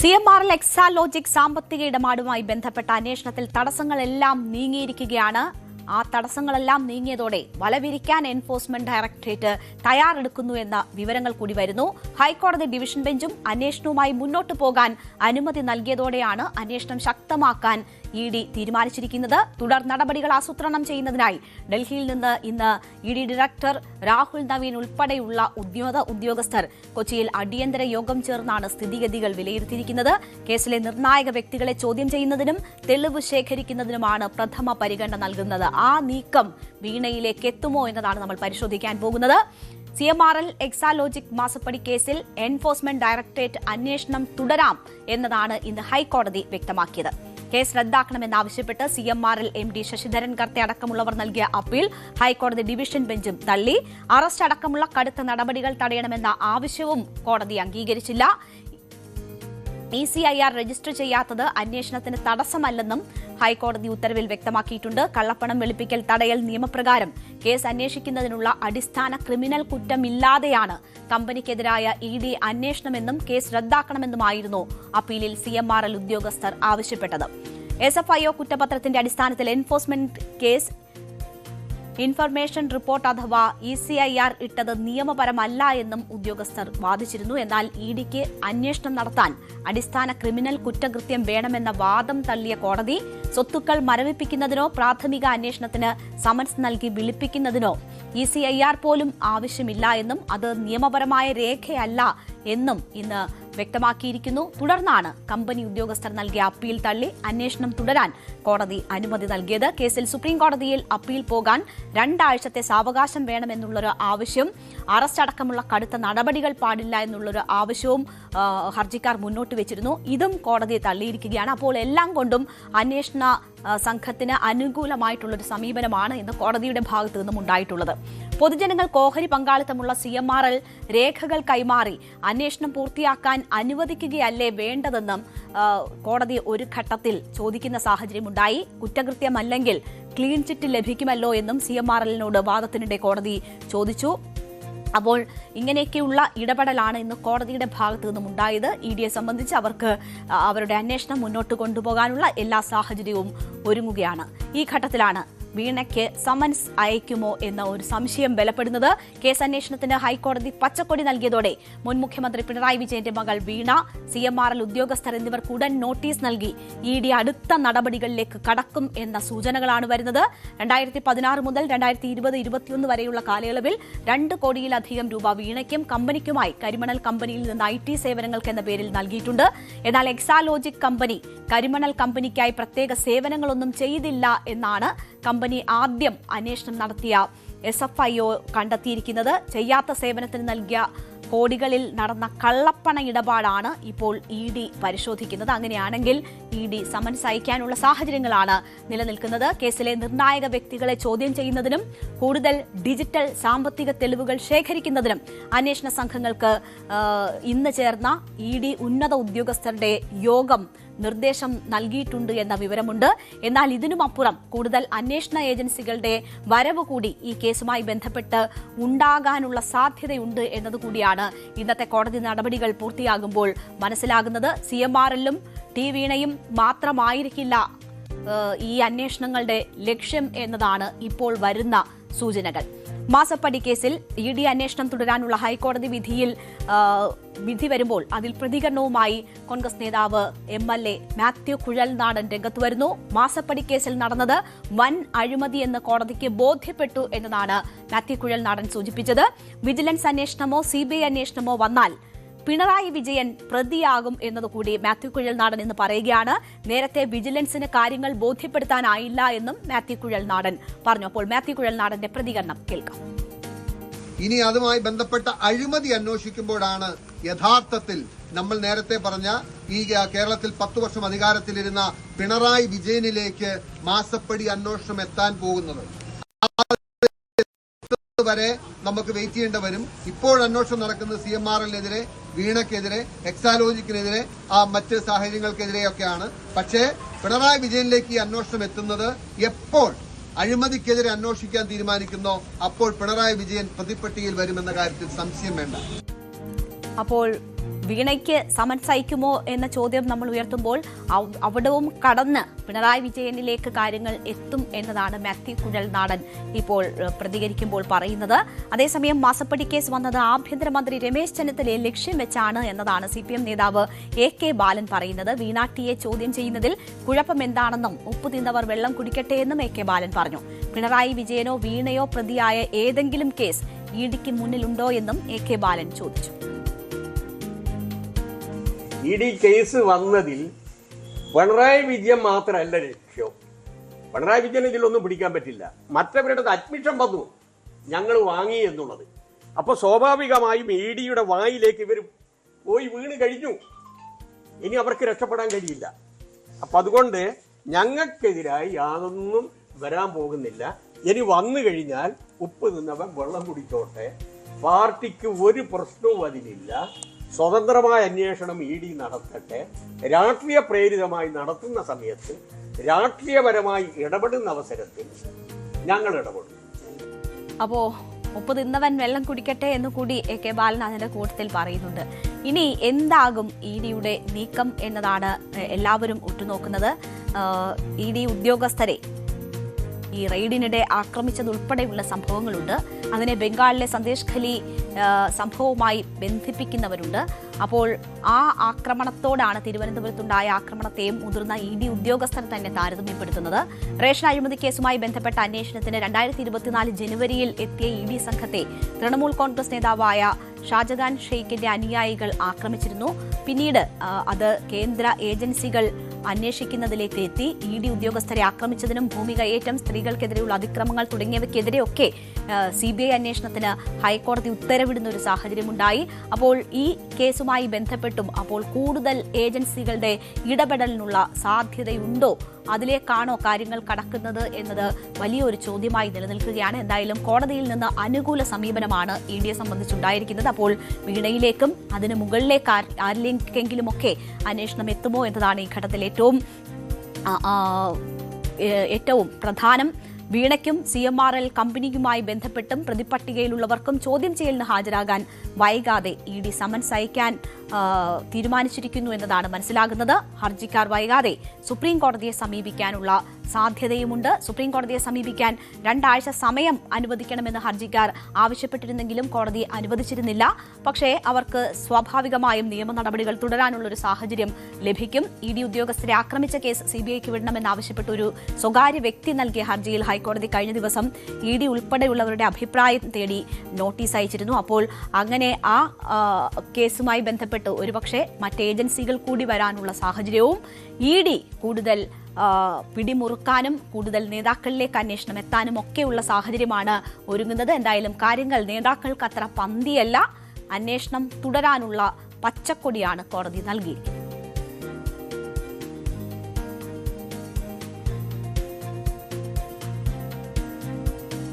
Speaker 1: CMRL എക്സാലോജിക് സാമ്പത്തിക ഇടപാടുമായി ബന്ധപ്പെട്ട അന്വേഷണത്തിൽ തടസ്സങ്ങളെല്ലാം നീങ്ങിയിരിക്കുകയാണ്. ആ തടസ്സങ്ങളെല്ലാം നീങ്ങിയതോടെ വലവിരിക്കാൻ എൻഫോഴ്സ്മെന്റ് ഡയറക്ടറേറ്റ് തയ്യാറെടുക്കുന്നു എന്ന വിവരങ്ങൾ കൂടി വരുന്നു. ഹൈക്കോടതി ഡിവിഷൻ ബെഞ്ചും അന്വേഷണവുമായി മുന്നോട്ടു പോകാൻ അനുമതി നൽകിയതോടെയാണ് അന്വേഷണം ശക്തമാക്കാൻ ED തീരുമാനിച്ചിരിക്കുന്നത്. തുടർ നടപടികൾ ആസൂത്രണം ചെയ്യുന്നതിനായി ഡൽഹിയിൽ നിന്ന് ഇന്ന് ED ഡയറക്ടർ രാഹുൽ നവീൻ ഉൾപ്പെടെയുള്ള ഉദ്യോഗസ്ഥർ കൊച്ചിയിൽ അടിയന്തര യോഗം ചേർന്നാണ് സ്ഥിതിഗതികൾ വിലയിരുത്തിയിരിക്കുന്നത്. കേസിലെ നിർണായക വ്യക്തികളെ ചോദ്യം ചെയ്യുന്നതിനും തെളിവ് ശേഖരിക്കുന്നതിനുമാണ് പ്രഥമ പരിഗണന നൽകുന്നത്. ആ നീക്കം വീണയിലേക്ക് എത്തുമോ എന്നതാണ് നമ്മൾ പരിശോധിക്കാൻ പോകുന്നത്. CMRL എക്സാലോജിക് മാസപ്പടി കേസിൽ എൻഫോഴ്സ്മെന്റ് ഡയറക്ടറേറ്റ് അന്വേഷണം തുടരാം എന്നതാണ് ഇന്ന് ഹൈക്കോടതി വ്യക്തമാക്കിയത്. കേസ് റദ്ദാക്കണമെന്നാവശ്യപ്പെട്ട് CMRL MD ശശിധരൻ കർത്തെ അടക്കമുള്ളവർ നൽകിയ അപ്പീൽ ഹൈക്കോടതി ഡിവിഷൻ ബെഞ്ചും തള്ളി. അറസ്റ്റ് അടക്കമുള്ള കടുത്ത നടപടികൾ തടയണമെന്ന ആവശ്യവും കോടതി അംഗീകരിച്ചില്ല. ECIR രജിസ്റ്റർ ചെയ്യാത്തത് അന്വേഷണത്തിന് തടസ്സമല്ലെന്നും ഹൈക്കോടതി ഉത്തരവിൽ വ്യക്തമാക്കിയിട്ടുണ്ട്. കള്ളപ്പണം വെളുപ്പിക്കൽ തടയൽ നിയമപ്രകാരം കേസ് അന്വേഷിക്കുന്നതിനുള്ള അടിസ്ഥാന ക്രിമിനൽ കുറ്റമില്ലാതെയാണ് കമ്പനിക്കെതിരായ ED അന്വേഷണമെന്നും കേസ് റദ്ദാക്കണമെന്നുമായിരുന്നു അപ്പീലിൽ CMRL ഉദ്യോഗസ്ഥർ ആവശ്യപ്പെട്ടത്. SFIO കുറ്റപത്രത്തിന്റെ അടിസ്ഥാനത്തിൽ എൻഫോഴ്സ്മെന്റ് കേസ് ഇൻഫർമേഷൻ റിപ്പോർട്ട് അഥവാ ECIR ഇട്ടത് നിയമപരമല്ല എന്നും ഉദ്യോഗസ്ഥർ വാദിച്ചിരുന്നു. എന്നാൽ EDക്ക് അന്വേഷണം നടത്താൻ അടിസ്ഥാന ക്രിമിനൽ കുറ്റകൃത്യം വേണമെന്ന വാദം തള്ളിയ കോടതി സ്വത്തുക്കൾ മരവിപ്പിക്കുന്നതിനോ പ്രാഥമിക അന്വേഷണത്തിന് സമൻസ് നൽകി വിളിപ്പിക്കുന്നതിനോ ECIR പോലും ആവശ്യമില്ല എന്നും അത് നിയമപരമായ രേഖയല്ല എന്നും ഇന്ന് വ്യക്തമാക്കിയിരിക്കുന്നു. തുടർന്നാണ് കമ്പനി ഉദ്യോഗസ്ഥർ നൽകിയ അപ്പീൽ തള്ളി അന്വേഷണം തുടരാൻ കോടതി അനുമതി നൽകിയത്. കേസിൽ സുപ്രീം കോടതിയിൽ അപ്പീൽ പോകാൻ 2 ആഴ്ചത്തെ സാവകാശം വേണമെന്നുള്ളൊരു ആവശ്യം, അറസ്റ്റ് അടക്കമുള്ള കടുത്ത നടപടികൾ പാടില്ല എന്നുള്ളൊരു ആവശ്യവും ഹർജിക്കാർ മുന്നോട്ട് വെച്ചിരുന്നു. ഇതും കോടതി തള്ളിയിരിക്കുകയാണ്. അപ്പോൾ എല്ലാം കൊണ്ടും അന്വേഷണ സംഘത്തിന് അനുകൂലമായിട്ടുള്ളൊരു സമീപനമാണ് ഇന്ന് കോടതിയുടെ ഭാഗത്തു നിന്നും ഉണ്ടായിട്ടുള്ളത്. പൊതുജനങ്ങൾക്ക് ഓഹരി പങ്കാളിത്തമുള്ള CMRL രേഖകൾ കൈമാറി അന്വേഷണം പൂർത്തിയാക്കാൻ അനുവദിക്കുകയല്ലേ വേണ്ടതെന്നും കോടതി ഒരു ഘട്ടത്തിൽ ചോദിക്കുന്ന സാഹചര്യമുണ്ടായി. കുറ്റകൃത്യമല്ലെങ്കിൽ ക്ലീൻ ചിറ്റ് ലഭിക്കുമല്ലോ എന്നും CMRLനോട് വാദത്തിനിടെ കോടതി ചോദിച്ചു. അപ്പോൾ ഇങ്ങനെയൊക്കെയുള്ള ഇടപെടലാണ് ഇന്ന് കോടതിയുടെ ഭാഗത്തു നിന്നും ഉണ്ടായത്. EDയെ സംബന്ധിച്ച് അവർക്ക് അവരുടെ അന്വേഷണം മുന്നോട്ട് കൊണ്ടുപോകാനുള്ള എല്ലാ സാഹചര്യവും ഒരുങ്ങുകയാണ്. ഈ ഘട്ടത്തിലാണ് വീണയ്ക്ക് സമൻസ് അയക്കുമോ എന്ന ഒരു സംശയം ബലപ്പെടുന്നത്. കേസ് അന്വേഷണത്തിന് ഹൈക്കോടതി പച്ചക്കൊടി നൽകിയതോടെ മുൻ മുഖ്യമന്ത്രി പിണറായി വിജയന്റെ മകൾ വീണ, CMRL ഉദ്യോഗസ്ഥർ എന്നിവർക്ക് ഉടൻ നോട്ടീസ് നൽകി ED അടുത്ത നടപടികളിലേക്ക് കടക്കും എന്ന സൂചനകളാണ് വരുന്നത്. 2016 മുതൽ 2020-21 വരെയുള്ള കാലയളവിൽ 2 കോടിയിലധികം രൂപ വീണയ്ക്കും കമ്പനിക്കുമായി കരിമണൽ കമ്പനിയിൽ നിന്ന് IT സേവനങ്ങൾക്ക് എന്ന പേരിൽ നൽകിയിട്ടുണ്ട്. എന്നാൽ എക്സാലോജിക് കമ്പനി കരിമണൽ കമ്പനിക്കായി പ്രത്യേക സേവനങ്ങളൊന്നും ചെയ്തില്ല എന്നാണ് കമ്പനി ആദ്യം അന്വേഷണം നടത്തിയ SFIO കണ്ടെത്തിയിരിക്കുന്നത്. ചെയ്യാത്ത സേവനത്തിന് നൽകിയ കോടികളിൽ നടന്ന കള്ളപ്പണ ഇടപാടാണ് ഇപ്പോൾ ED പരിശോധിക്കുന്നത്. അങ്ങനെയാണെങ്കിൽ ED സമൻസ് അയക്കാനുള്ള സാഹചര്യങ്ങളാണ് നിലനിൽക്കുന്നത്. കേസിലെ നിർണായക വ്യക്തികളെ ചോദ്യം ചെയ്യുന്നതിനും കൂടുതൽ ഡിജിറ്റൽ സാമ്പത്തിക തെളിവുകൾ ശേഖരിക്കുന്നതിനും അന്വേഷണ സംഘങ്ങൾക്ക് ഇന്ന് ചേർന്ന ED ഉന്നത ഉദ്യോഗസ്ഥരുടെ യോഗം നിർദ്ദേശം നൽകിയിട്ടുണ്ട് എന്ന വിവരമുണ്ട്. എന്നാൽ ഇതിനുമപ്പുറം കൂടുതൽ അന്വേഷണ ഏജൻസികളുടെ വരവ് കൂടി ഈ കേസുമായി ബന്ധപ്പെട്ട് ഉണ്ടാകാനുള്ള സാധ്യതയുണ്ട് എന്നതുകൂടിയാണ് ഇന്നത്തെ കോടതി നടപടികൾ പൂർത്തിയാകുമ്പോൾ മനസ്സിലാകുന്നത്. CMRL-ഉം ടി വീണയും മാത്രമായിരിക്കില്ല ഈ അന്വേഷണങ്ങളുടെ ലക്ഷ്യം എന്നതാണ് ഇപ്പോൾ വരുന്ന സൂചനകൾ. മാസപ്പടി കേസിൽ ED അന്വേഷണം തുടരാനുള്ള ഹൈക്കോടതി വിധി വരുമ്പോൾ അതിൽ പ്രതികരണവുമായി കോൺഗ്രസ് നേതാവ് MLA മാത്യു കുഴൽനാടൻ രംഗത്ത് വരുന്നു. മാസപ്പടി കേസിൽ നടന്നത് വൻ അഴിമതി എന്ന് കോടതിക്ക് ബോധ്യപ്പെട്ടു എന്നതാണ് മാത്യു കുഴൽനാടൻ സൂചിപ്പിച്ചത്. വിജിലൻസ് അന്വേഷണമോ CBI അന്വേഷണമോ വന്നാൽ പിണറായി വിജയൻ പ്രതിയാകും എന്നതുകൂടി മാത്യു കുഴൽനാടൻ എന്ന് പറയുകയാണ്. നേരത്തെ വിജിലൻസിന് കാര്യങ്ങൾ ബോധ്യപ്പെടുത്താനായില്ല എന്നും മാത്യു കുഴൽനാടൻ പറഞ്ഞു. അപ്പോൾ മാത്യു കുഴൽനാടന്റെ പ്രതികരണം കേൾക്കാം.
Speaker 5: ഇനി അതുമായി ബന്ധപ്പെട്ട അഴിമതി അന്വേഷിക്കുമ്പോഴാണ് യഥാർത്ഥത്തിൽ നമ്മൾ നേരത്തെ പറഞ്ഞ ഈ കേരളത്തിൽ 10 വർഷം അധികാരത്തിലിരുന്ന പിണറായി വിജയനിലേക്ക് മാസപ്പടി അന്വേഷണം എത്താൻ പോകുന്നത്. വരെ നമുക്ക് വെയിറ്റ് ചെയ്യേണ്ടി വരും. ഇപ്പോൾ അന്വേഷണം നടക്കുന്നത് CMRL-നെതിരെ, വീണയ്ക്കെതിരെ, എക്സാലോജിക്കിനെതിരെ, മറ്റ് സാഹചര്യങ്ങൾക്കെതിരെയൊക്കെയാണ്. പക്ഷേ പിണറായി വിജയനിലേക്ക് ഈ അന്വേഷണം എത്തുന്നത് എപ്പോൾ അഴിമതിക്കെതിരെ അന്വേഷിക്കാൻ തീരുമാനിക്കുന്നോ അപ്പോൾ പിണറായി വിജയൻ പ്രതിപ്പട്ടികയിൽ വരുമെന്ന കാര്യത്തിൽ സംശയം വേണ്ട.
Speaker 1: അപ്പോൾ വീണയ്ക്ക് സമൻസ് അയക്കുമോ എന്ന ചോദ്യം നമ്മൾ ഉയർത്തുമ്പോൾ അവിടവും കടന്ന് പിണറായി വിജയനിലേക്ക് കാര്യങ്ങൾ എത്തും എന്നതാണ് മാത്യു കുഴൽനാടൻ ഇപ്പോൾ പ്രതികരിക്കുമ്പോൾ പറയുന്നത്. അതേസമയം മാസപ്പടി കേസ് വന്നത് ആഭ്യന്തരമന്ത്രി രമേശ് ചെന്നിത്തലയെ ലക്ഷ്യം വെച്ചാണ് എന്നതാണ് CPM നേതാവ് AK ബാലൻ പറയുന്നത്. വീണാട്ടിയെ ചോദ്യം ചെയ്യുന്നതിൽ കുഴപ്പമെന്താണെന്നും ഉപ്പ് തിന്നവർ വെള്ളം കുടിക്കട്ടെ എന്നും AK ബാലൻ പറഞ്ഞു. പിണറായി വിജയനോ വീണയോ പ്രതിയായ ഏതെങ്കിലും കേസ് EDക്ക് മുന്നിലുണ്ടോ എന്നും AK ബാലൻ ചോദിച്ചു.
Speaker 6: ED കേസ് വന്നതിൽ പിണറായി വിജയൻ മാത്രമല്ല ലക്ഷ്യം. പിണറായി വിജയൻ ഇതിലൊന്നും പിടിക്കാൻ പറ്റില്ല. മറ്റവരുടെ അഡ്മിഷൻ വന്നു, ഞങ്ങൾ വാങ്ങി എന്നുള്ളത്. അപ്പോൾ സ്വാഭാവികമായും EDയുടെ വായിലേക്ക് ഇവർ പോയി വീണ് കഴിഞ്ഞു. ഇനി അവർക്ക് രക്ഷപ്പെടാൻ കഴിയില്ല. അപ്പം അതുകൊണ്ട് ഞങ്ങൾക്കെതിരായി യാതൊന്നും വരാൻ പോകുന്നില്ല. ഇനി വന്നു കഴിഞ്ഞാൽ ഉപ്പ് തിന്നവൻ വെള്ളം കുടിച്ചോട്ടെ, പാർട്ടിക്ക് ഒരു പ്രശ്നവും അതിലില്ല. സ്വതന്ത്രമായ അന്വേഷണം ED നടത്തട്ടെ. രാഷ്ട്രീയ പ്രേരിതമായി നടത്തുന്ന സമയത്ത്, രാഷ്ട്രീയപരമായി ഇടപെടുന്ന അവസരത്തിൽ ഞങ്ങൾ ഇടപെടും.
Speaker 1: അപ്പോ ഉപ്പ് തിന്നവൻ വെള്ളം കുടിക്കട്ടെ എന്ന് കൂടി AK ബാലൻ അതിന്റെ കൂട്ടത്തിൽ പറയുന്നുണ്ട്. ഇനി എന്താകും EDയുടെ നീക്കം എന്നതാണ് എല്ലാവരും ഉറ്റുനോക്കുന്നത്. ED ഉദ്യോഗസ്ഥരെ ഈ റെയ്ഡിനിടെ ആക്രമിച്ചതുൾപ്പെടെയുള്ള സംഭവങ്ങളുണ്ട്. അതിനെ ബംഗാളിലെ സന്ദേശ് ഖലി സംഭവവുമായി ബന്ധിപ്പിക്കുന്നവരുണ്ട്. അപ്പോൾ ആ ആക്രമണത്തോടാണ്, തിരുവനന്തപുരത്തുണ്ടായ ആക്രമണത്തെയും മുതിർന്ന ED ഉദ്യോഗസ്ഥർ തന്നെ താരതമ്യപ്പെടുത്തുന്നത്. റേഷൻ അഴിമതി കേസുമായി ബന്ധപ്പെട്ട അന്വേഷണത്തിന് 2024 ജനുവരിയിൽ എത്തിയ ED സംഘത്തെ തൃണമൂൽ കോൺഗ്രസ് നേതാവായ ഷാജഹാൻ ഷെയ്ഖിന്റെ അനുയായികൾ ആക്രമിച്ചിരുന്നു. പിന്നീട് അത് കേന്ദ്ര ഏജൻസികൾ അന്വേഷിക്കുന്നതിലേക്ക് എത്തി. ED ഉദ്യോഗസ്ഥരെ ആക്രമിച്ചതിനും ഭൂമി കയ്യേറ്റം, സ്ത്രീകൾക്കെതിരെയുള്ള അതിക്രമങ്ങൾ തുടങ്ങിയവയ്ക്കെതിരെയൊക്കെ CBI അന്വേഷണത്തിന് ഹൈക്കോടതി ഉത്തരവിടുന്ന ഒരു സാഹചര്യമുണ്ടായി. അപ്പോൾ ഈ കേസുമായി ബന്ധപ്പെട്ടും അപ്പോൾ കൂടുതൽ ഏജൻസികളുടെ ഇടപെടലിനുള്ള സാധ്യതയുണ്ടോ, അതിലേക്കാണോ കാര്യങ്ങൾ കടക്കുന്നത് എന്നത് വലിയൊരു ചോദ്യമായി നിലനിൽക്കുകയാണ്. എന്തായാലും കോടതിയിൽ നിന്ന് അനുകൂല സമീപനമാണ് EDയെ സംബന്ധിച്ചുണ്ടായിരിക്കുന്നത്. അപ്പോൾ വീണയിലേക്കും അതിന് മുകളിലേക്ക് ആരിലേക്കെങ്കിലുമൊക്കെ അന്വേഷണം എത്തുമോ എന്നതാണ് ഈ ഘട്ടത്തിൽ ഏറ്റവും പ്രധാനം. വീണയ്ക്കും CMRL കമ്പനിയുമായി ബന്ധപ്പെട്ടും പ്രതിപട്ടികയിലുള്ളവർക്കും ചോദ്യം ചെയ്യലിന് ഹാജരാകാൻ വൈകാതെ ED സമൻസ് അയക്കാൻ തീരുമാനിച്ചിരിക്കുന്നു എന്നതാണ് മനസ്സിലാകുന്നത്. ഹർജിക്കാർ വൈകാതെ സുപ്രീം കോടതിയെ സമീപിക്കാനുള്ള സാധ്യതയുമുണ്ട്. സുപ്രീം കോടതിയെ സമീപിക്കാൻ 2 ആഴ്ച സമയം അനുവദിക്കണമെന്ന് ഹർജിക്കാർ ആവശ്യപ്പെട്ടിരുന്നെങ്കിലും കോടതി അനുവദിച്ചിരുന്നില്ല. പക്ഷേ അവർക്ക് സ്വാഭാവികമായും നിയമ നടപടികൾ തുടരാനുള്ള ഒരു സാഹചര്യം ലഭിക്കും. ED ഉദ്യോഗസ്ഥരെ ആക്രമിച്ച കേസ് CBIക്ക് വിടണമെന്നാവശ്യപ്പെട്ട ഒരു സ്വകാര്യ വ്യക്തി നൽകിയ ഹർജിയിൽ ഹൈക്കോടതി കഴിഞ്ഞ ദിവസം ED ഉൾപ്പെടെയുള്ളവരുടെ അഭിപ്രായം തേടി നോട്ടീസ് അയച്ചിരുന്നു. അപ്പോൾ അങ്ങനെ ആ കേസുമായി ബന്ധപ്പെട്ട് ഒരുപക്ഷെ മറ്റ് ഏജൻസികൾ കൂടി വരാനുള്ള സാഹചര്യവും ED കൂടുതൽ പിടിമുറുക്കാനും കൂടുതൽ നേതാക്കളിലേക്ക് അന്വേഷണം എത്താനും ഒക്കെയുള്ള സാഹചര്യമാണ് ഒരുങ്ങുന്നത്. എന്തായാലും കാര്യങ്ങൾ നേതാക്കൾക്ക് അത്ര പന്തിയല്ല. അന്വേഷണം തുടരാനുള്ള പച്ചക്കൊടിയാണ് കോടതി നൽകിയിരിക്കുന്നത്.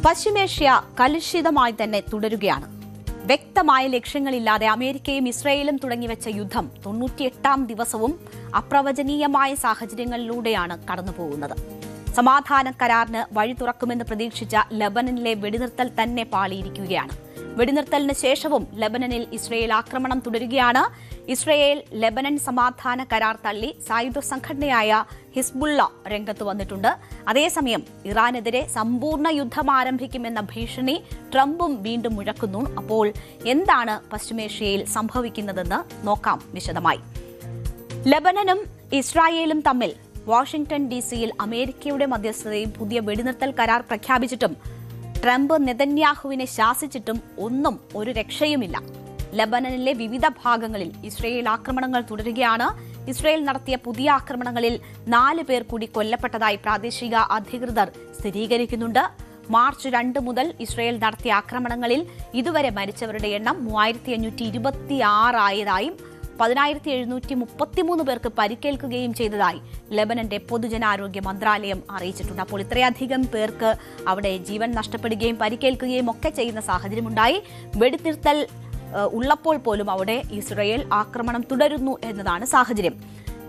Speaker 1: പശ്ചിമേഷ്യ കലുഷിതമായി തന്നെ തുടരുകയാണ്. വ്യക്തമായ ലക്ഷ്യങ്ങളില്ലാതെ അമേരിക്കയും ഇസ്രയേലും തുടങ്ങിവെച്ച യുദ്ധം 98ാം ദിവസവും അപ്രവചനീയമായ സാഹചര്യങ്ങളിലൂടെയാണ് കടന്നുപോകുന്നത്. സമാധാന കരാറിന് വഴി തുറക്കുമെന്ന് പ്രതീക്ഷിച്ച ലബനനിലെ വെടിനിർത്തൽ തന്നെ പാളിയിരിക്കുകയാണ്. വെടിനിർത്തലിന് ശേഷവും ലബനനിൽ ഇസ്രയേൽ ആക്രമണം തുടരുകയാണ്. ഇസ്രയേൽ ലബനൻ സമാധാന കരാർ തള്ളി സായുധ സംഘടനയായ ഹിസ്ബുള്ള രംഗത്ത് വന്നിട്ടുണ്ട്. അതേസമയം ഇറാനെതിരെ സമ്പൂർണ്ണ യുദ്ധം ആരംഭിക്കുമെന്ന ഭീഷണി ട്രംപും വീണ്ടും മുഴക്കുന്നു. അപ്പോൾ എന്താണ് പശ്ചിമേഷ്യയിൽ സംഭവിക്കുന്നതെന്ന് നോക്കാം വിശദമായി. ലബനനും ഇസ്രായേലും തമ്മിൽ വാഷിംഗ്ടൺ DC-യിൽ അമേരിക്കയുടെ മധ്യസ്ഥതയും പുതിയ വെടിനിർത്തൽ കരാർ പ്രഖ്യാപിച്ചിട്ടും ട്രംപ് നെതന്യാഹുവിനെ ശാസിച്ചിട്ടും ഒന്നും ഒരു രക്ഷയുമില്ല. ലബനനിലെ വിവിധ ഭാഗങ്ങളിൽ ഇസ്രയേൽ ആക്രമണങ്ങൾ തുടരുകയാണ്. ഇസ്രയേൽ നടത്തിയ പുതിയ ആക്രമണങ്ങളിൽ 4 പേർ കൂടി കൊല്ലപ്പെട്ടതായി പ്രാദേശിക അധികൃതർ സ്ഥിരീകരിക്കുന്നുണ്ട്. മാർച്ച് 2 മുതൽ ഇസ്രയേൽ നടത്തിയ ആക്രമണങ്ങളിൽ ഇതുവരെ മരിച്ചവരുടെ എണ്ണം 3526 ആയതായും 10733 പേർക്ക് പരിക്കേൽക്കുകയും ചെയ്തതായി ലബനന്റെ പൊതുജനാരോഗ്യ മന്ത്രാലയം അറിയിച്ചിട്ടുണ്ട്. അപ്പോൾ ഇത്രയധികം പേർക്ക് അവിടെ ജീവൻ നഷ്ടപ്പെടുകയും പരിക്കേൽക്കുകയും ഒക്കെ ചെയ്യുന്ന സാഹചര്യമുണ്ടായി. വെടിനിർത്തൽ ഉള്ളപ്പോൾ പോലും അവിടെ ഇസ്രയേൽ ആക്രമണം തുടരുന്നു എന്നതാണ് സാഹചര്യം.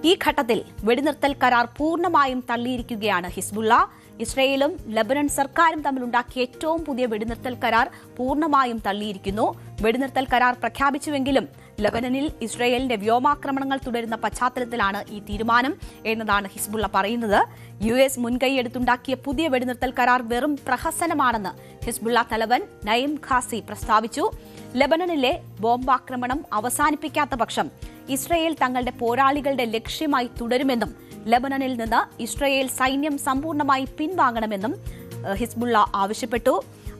Speaker 1: ഈ ഘട്ടത്തിൽ വെടിനിർത്തൽ കരാർ പൂർണ്ണമായും തള്ളിയിരിക്കുകയാണ് ഹിസ്ബുള്ള. ഇസ്രയേലും ലബനൻ സർക്കാരും തമ്മിലുണ്ടാക്കിയ ഏറ്റവും പുതിയ വെടിനിർത്തൽ കരാർ പൂർണ്ണമായും തള്ളിയിരിക്കുന്നു. വെടിനിർത്തൽ കരാർ പ്രഖ്യാപിച്ചുവെങ്കിലും ലബനനിൽ ഇസ്രയേലിന്റെ വ്യോമാക്രമണങ്ങൾ തുടരുന്ന പശ്ചാത്തലത്തിലാണ് ഈ തീരുമാനം എന്നതാണ് ഹിസ്ബുള്ള പറയുന്നത്. US മുൻകൈയെടുത്തുണ്ടാക്കിയ പുതിയ വെടിനിർത്തൽ കരാർ വെറും പ്രഹസനമാണെന്ന് ഹിസ്ബുള്ള തലവൻ നയിം ഖാസി പ്രസ്താവിച്ചു. ലബനനിലെ ബോംബാക്രമണം അവസാനിപ്പിക്കാത്ത പക്ഷം ഇസ്രയേൽ തങ്ങളുടെ പോരാളികളുടെ ലക്ഷ്യമായി തുടരുമെന്നും ലബനനിൽ നിന്ന് ഇസ്രയേൽ സൈന്യം സമ്പൂർണ്ണമായി പിൻവാങ്ങണമെന്നും ഹിസ്ബുള്ള ആവശ്യപ്പെട്ടു.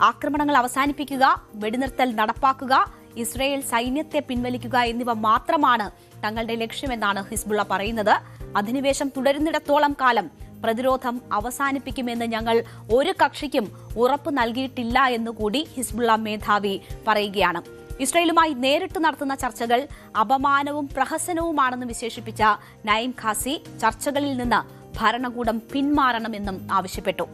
Speaker 1: ആക്രമണങ്ങൾ അവസാനിപ്പിക്കുക, വെടിനിർത്തൽ നടപ്പാക്കുക, ഇസ്രയേൽ സൈന്യത്തെ പിൻവലിക്കുക എന്നിവ മാത്രമാണ് തങ്ങളുടെ ലക്ഷ്യമെന്നാണ് ഹിസ്ബുള്ള പറയുന്നത്. അധിനിവേശം തുടരുന്നിടത്തോളം കാലം പ്രതിരോധം അവസാനിപ്പിക്കുമെന്ന് ഞങ്ങൾ ഒരു കക്ഷിക്കും ഉറപ്പ് നൽകിയിട്ടില്ല എന്നുകൂടി ഹിസ്ബുള്ള മേധാവി പറയുകയാണ്. ഇസ്രയേലുമായി നേരിട്ട് നടത്തുന്ന ചർച്ചകൾ അപമാനവും പ്രഹസനവുമാണെന്ന് വിശേഷിപ്പിച്ച നയിം ഖാസി ചർച്ചകളിൽ നിന്ന് ഭരണകൂടം പിന്മാറണമെന്നും ആവശ്യപ്പെട്ടു.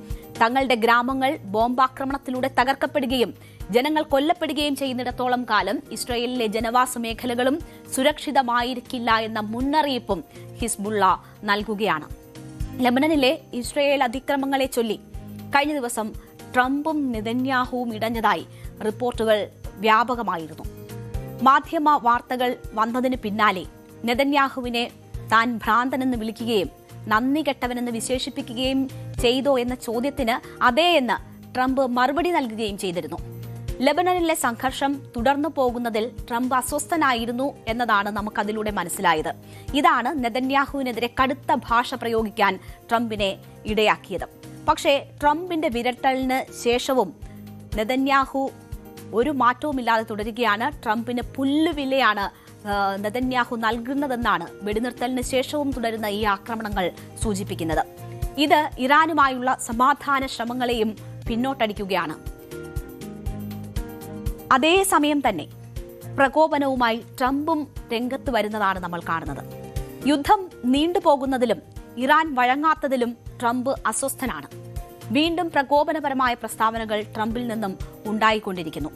Speaker 1: തങ്ങളുടെ ഗ്രാമങ്ങൾ ബോംബാക്രമണത്തിലൂടെ തകർക്കപ്പെടുകയും ജനങ്ങൾ കൊല്ലപ്പെടുകയും ചെയ്യുന്നിടത്തോളം കാലം ഇസ്രയേലിലെ ജനവാസ മേഖലകളും സുരക്ഷിതമായിരിക്കില്ല എന്ന മുന്നറിയിപ്പും ഹിസ്ബുള്ള നൽകുകയാണ്. ലബനനിലെ ഇസ്രയേൽ അതിക്രമങ്ങളെ ചൊല്ലി കഴിഞ്ഞ ദിവസം ട്രംപും നെതന്യാഹുവും ഇടഞ്ഞതായി റിപ്പോർട്ടുകൾ വ്യാപകമായിരുന്നു. മാധ്യമ വാർത്തകൾ വന്നതിന് പിന്നാലെ നെതന്യാഹുവിനെ താൻ ഭ്രാന്തനെന്ന് വിളിക്കുകയും നന്ദി കെട്ടവനെന്ന് വിശേഷിപ്പിക്കുകയും ചെയ്തോ എന്ന ചോദ്യത്തിന് അതേ എന്ന് ട്രംപ് മറുപടി നൽകുകയും ചെയ്തിരുന്നു. ലബനനിലെ സംഘർഷം തുടർന്നു പോകുന്നതിൽ ട്രംപ് അസ്വസ്ഥനായിരുന്നു എന്നതാണ് നമുക്കതിലൂടെ മനസ്സിലായത്. ഇതാണ് നെതന്യാഹുവിനെതിരെ കടുത്ത ഭാഷ പ്രയോഗിക്കാൻ ട്രംപിനെ ഇടയാക്കിയത്. പക്ഷേ ട്രംപിന്റെ വിരട്ടലിന് ശേഷവും നെതന്യാഹു ഒരു മാറ്റവുമില്ലാതെ തുടരുകയാണ്. ട്രംപിന് പുല്ലുവിലയാണ് നെതന്യാഹു നൽകുന്നതെന്നാണ് വെടിനിർത്തലിന് ശേഷവും തുടരുന്ന ഈ ആക്രമണങ്ങൾ സൂചിപ്പിക്കുന്നത്. ഇത് ഇറാനുമായുള്ള സമാധാന ശ്രമങ്ങളെയും പിന്നോട്ടടിക്കുകയാണ്. അതേസമയം തന്നെ പ്രകോപനവുമായി ട്രംപും രംഗത്ത് വരുന്നതാണ് നമ്മൾ കാണുന്നത്. യുദ്ധം നീണ്ടുപോകുന്നതിലും ഇറാൻ വഴങ്ങാത്തതിലും ട്രംപ് അസ്വസ്ഥനാണ്. വീണ്ടും പ്രകോപനപരമായ പ്രസ്താവനകൾ ട്രംപിൽ നിന്നും ഉണ്ടായിക്കൊണ്ടിരിക്കുന്നു.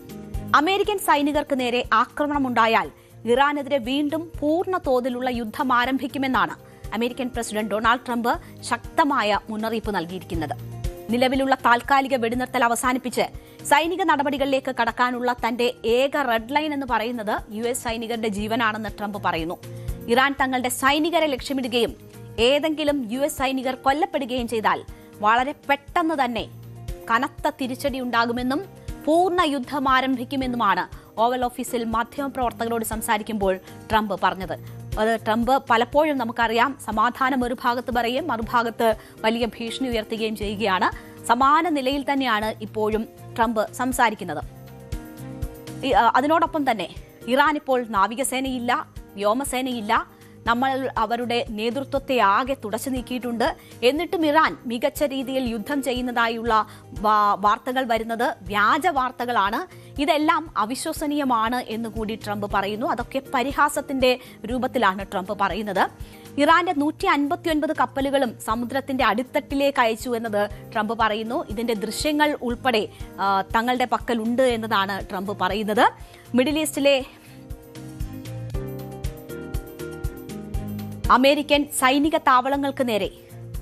Speaker 1: അമേരിക്കൻ സൈനികർക്ക് നേരെ ആക്രമണമുണ്ടായാൽ ഇറാനെതിരെ വീണ്ടും പൂർണ്ണ തോതിലുള്ള യുദ്ധം ആരംഭിക്കുമെന്നാണ് അമേരിക്കൻ പ്രസിഡന്റ് ഡൊണാൾഡ് ട്രംപ് ശക്തമായ മുന്നറിയിപ്പ് നൽകിയിരിക്കുന്നത്. നിലവിലുള്ള താൽക്കാലിക വെടിനിർത്തൽ അവസാനിപ്പിച്ച് സൈനിക നടപടികളിലേക്ക് കടക്കാനുള്ള തന്റെ ഏക റെഡ് ലൈൻ എന്ന് പറയുന്നത് US സൈനികരുടെ ജീവനാണെന്ന് ട്രംപ് പറയുന്നു. ഇറാൻ തങ്ങളുടെ സൈനികരെ ലക്ഷ്യമിടുകയും ഏതെങ്കിലും US സൈനികർ കൊല്ലപ്പെടുകയും ചെയ്താൽ വളരെ പെട്ടെന്ന് തന്നെ കനത്ത തിരിച്ചടി ഉണ്ടാകുമെന്നും പൂർണ്ണ യുദ്ധം ആരംഭിക്കുമെന്നുമാണ് ഓവൽ ഓഫീസിൽ മാധ്യമപ്രവർത്തകരോട് സംസാരിക്കുമ്പോൾ ട്രംപ് പറഞ്ഞത്. അത് ട്രംപ് പലപ്പോഴും നമുക്കറിയാം സമാധാനം ഒരു ഭാഗത്ത് പറയും, മറുഭാഗത്ത് വലിയ ഭീഷണി ഉയർത്തുകയും ചെയ്യുകയാണ്. സമാന നിലയിൽ തന്നെയാണ് ഇപ്പോഴും ട്രംപ് സംസാരിക്കുന്നത്. അതിനോടൊപ്പം തന്നെ ഇറാൻ ഇപ്പോൾ നാവികസേനയില്ല, വ്യോമസേനയില്ല, നമ്മൾ അവരുടെ നേതൃത്വത്തെ ആകെ തുടച്ചു നീക്കിയിട്ടുണ്ട്. എന്നിട്ടും ഇറാൻ മികച്ച രീതിയിൽ യുദ്ധം ചെയ്യുന്നതായുള്ള വാർത്തകൾ വരുന്നത് വ്യാജ വാർത്തകളാണ്. ഇതെല്ലാം അവിശ്വസനീയമാണ് എന്നുകൂടി ട്രംപ് പറയുന്നു. അതൊക്കെ പരിഹാസത്തിന്റെ രൂപത്തിലാണ് ട്രംപ് പറയുന്നത്. ഇറാന്റെ 159 കപ്പലുകളും സമുദ്രത്തിന്റെ അടിത്തട്ടിലേക്ക് അയച്ചു എന്നത് ട്രംപ് പറയുന്നു. ഇതിന്റെ ദൃശ്യങ്ങൾ ഉൾപ്പെടെ തങ്ങളുടെ പക്കലുണ്ട് എന്നതാണ് ട്രംപ് പറയുന്നത്. മിഡിൽ ഈസ്റ്റിലെ അമേരിക്കൻ സൈനിക താവളങ്ങൾക്ക് നേരെ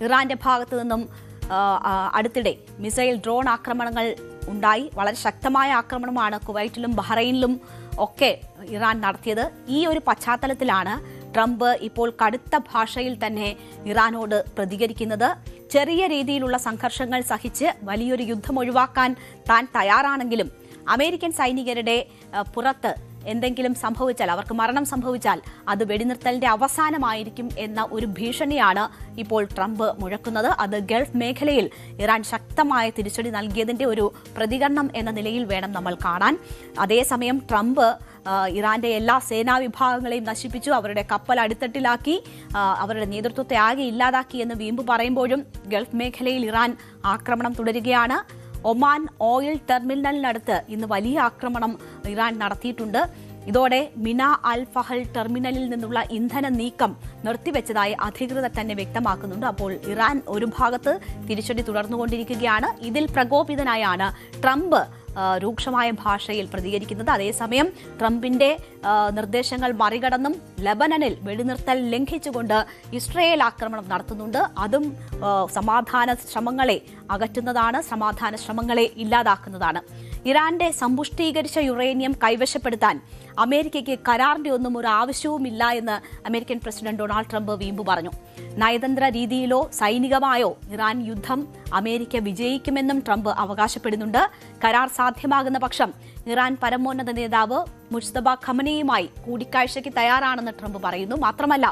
Speaker 1: ഇറാന്റെ ഭാഗത്തു നിന്നും അടുത്തിടെ മിസൈൽ ഡ്രോൺ ആക്രമണങ്ങൾ ഉണ്ടായി. വളരെ ശക്തമായ ആക്രമണമാണ് കുവൈറ്റിലും ബഹ്റൈനിലും ഒക്കെ ഇറാൻ നടത്തിയത്. ഈ ഒരു പശ്ചാത്തലത്തിലാണ് ട്രംപ് ഇപ്പോൾ കടുത്ത ഭാഷയിൽ തന്നെ ഇറാനോട് പ്രതികരിക്കുന്നത്. ചെറിയ രീതിയിലുള്ള സംഘർഷങ്ങൾ സഹിച്ച് വലിയൊരു യുദ്ധം ഒഴിവാക്കാൻ താൻ തയ്യാറാണെങ്കിലും അമേരിക്കൻ സൈനികരുടെ പുറത്ത് എന്തെങ്കിലും സംഭവിച്ചാൽ, അവർക്ക് മരണം സംഭവിച്ചാൽ അത് വെടിനിർത്തലിന്റെ അവസാനമായിരിക്കും എന്ന ഒരു ഭീഷണിയാണ് ഇപ്പോൾ ട്രംപ് മുഴക്കുന്നത്. അത് ഗൾഫ് മേഖലയിൽ ഇറാൻ ശക്തമായ തിരിച്ചടി നൽകിയതിന്റെ ഒരു പ്രതികരണം എന്ന നിലയിൽ വേണം നമ്മൾ കാണാൻ. അതേസമയം ട്രംപ് ഇറാന്റെ എല്ലാ സേനാ വിഭാഗങ്ങളെയും നശിപ്പിച്ചു, അവരുടെ കപ്പൽ അടിത്തട്ടിലാക്കി, അവരുടെ നേതൃത്വത്തെ ആകെ ഇല്ലാതാക്കി എന്ന് വീമ്പ് പറയുമ്പോഴും ഗൾഫ് മേഖലയിൽ ഇറാൻ ആക്രമണം തുടരുകയാണ്. ഒമാൻ ഓയിൽ ടെർമിനലിനടുത്ത് ഇന്ന് വലിയ ആക്രമണം ഇറാൻ നടത്തിയിട്ടുണ്ട്. ഇതോടെ മിന അൽ ഫഹൽ ടെർമിനലിൽ നിന്നുള്ള ഇന്ധന നീക്കം നിർത്തിവെച്ചതായി അധികൃതർ തന്നെ വ്യക്തമാക്കുന്നുണ്ട്. അപ്പോൾ ഇറാൻ ഒരു ഭാഗത്ത് തിരിച്ചടി തുടർന്നുകൊണ്ടിരിക്കുകയാണ്. ഇതിൽ പ്രകോപിതനായാണ് ട്രംപ് രൂക്ഷമായ ഭാഷയിൽ പ്രതികരിക്കുന്നത്. അതേസമയം ട്രംപിന്റെ നിർദ്ദേശങ്ങൾ മറികടന്നും ലബനനിൽ വെടിനിർത്തൽ ലംഘിച്ചുകൊണ്ട് ഇസ്രയേൽ ആക്രമണം നടത്തുന്നുണ്ട്. അതും സമാധാന ശ്രമങ്ങളെ അകറ്റുന്നതാണ്, സമാധാന ശ്രമങ്ങളെ ഇല്ലാതാക്കുന്നതാണ്. ഇറാന്റെ സമ്പുഷ്ടീകരിച്ച യുറേനിയം കൈവശപ്പെടുത്താൻ അമേരിക്കയ്ക്ക് കരാറിന്റെ ഒന്നും ഒരു ആവശ്യവുമില്ല എന്ന് അമേരിക്കൻ പ്രസിഡന്റ് ഡൊണാൾഡ് ട്രംപ് വീമ്പ് പറഞ്ഞു. നയതന്ത്ര രീതിയിലോ സൈനികമായോ ഇറാൻ യുദ്ധം അമേരിക്ക വിജയിക്കുമെന്നും ട്രംപ് അവകാശപ്പെടുന്നുണ്ട്. കരാർ സാധ്യമാകുന്ന പക്ഷം ഇറാൻ പരമോന്നത നേതാവ് മുജ്തബ ഖമനേയുമായി കൂടിക്കാഴ്ചയ്ക്ക് തയ്യാറാണെന്ന് ട്രംപ് പറയുന്നു. മാത്രമല്ല,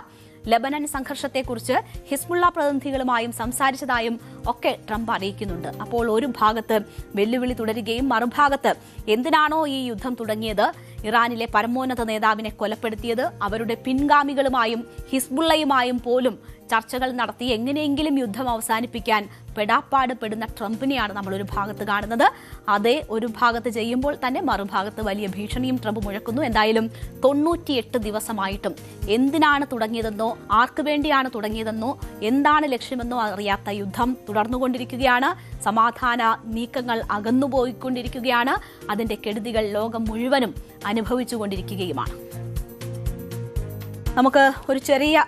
Speaker 1: ലബനൻ സംഘർഷത്തെക്കുറിച്ച് ഹിസ്ബുള്ള പ്രതിനിധികളുമായും സംസാരിച്ചതായും ഒക്കെ ട്രംപ് അറിയിക്കുന്നുണ്ട്. അപ്പോൾ ഒരു ഭാഗത്ത് വെല്ലുവിളി തുടരുകയും മറുഭാഗത്ത് എന്തിനാണോ ഈ യുദ്ധം തുടങ്ങിയത്, ഇറാനിലെ പരമോന്നത നേതാവിനെ കൊലപ്പെടുത്തിയത്, അവരുടെ പിൻഗാമികളുമായും ഹിസ്ബുള്ളയുമായും പോലും ചർച്ചകൾ നടത്തി എങ്ങനെയെങ്കിലും യുദ്ധം അവസാനിപ്പിക്കാൻ പെടാപ്പാട് പെടുന്ന ട്രംപിനെയാണ് നമ്മൾ ഒരു ഭാഗത്ത് കാണുന്നത്. അതേ ഒരു ഭാഗത്ത് ചെയ്യുമ്പോൾ തന്നെ മറുഭാഗത്ത് വലിയ ഭീഷണിയും ട്രംപ് മുഴക്കുന്നു. എന്തായാലും 98 ദിവസമായിട്ടും എന്തിനാണ് തുടങ്ങിയതെന്നോ ആർക്കു വേണ്ടിയാണ് തുടങ്ങിയതെന്നോ എന്താണ് ലക്ഷ്യമെന്നോ അറിയാത്ത യുദ്ധം തുടർന്നുകൊണ്ടിരിക്കുകയാണ്. സമാധാന നീക്കങ്ങൾ അകന്നുപോയിക്കൊണ്ടിരിക്കുകയാണ്. അതിന്റെ കെടുതികൾ ലോകം മുഴുവനും അനുഭവിച്ചുകൊണ്ടിരിക്കുകയുമാണ്. നമുക്ക് ഒരു ചെറിയ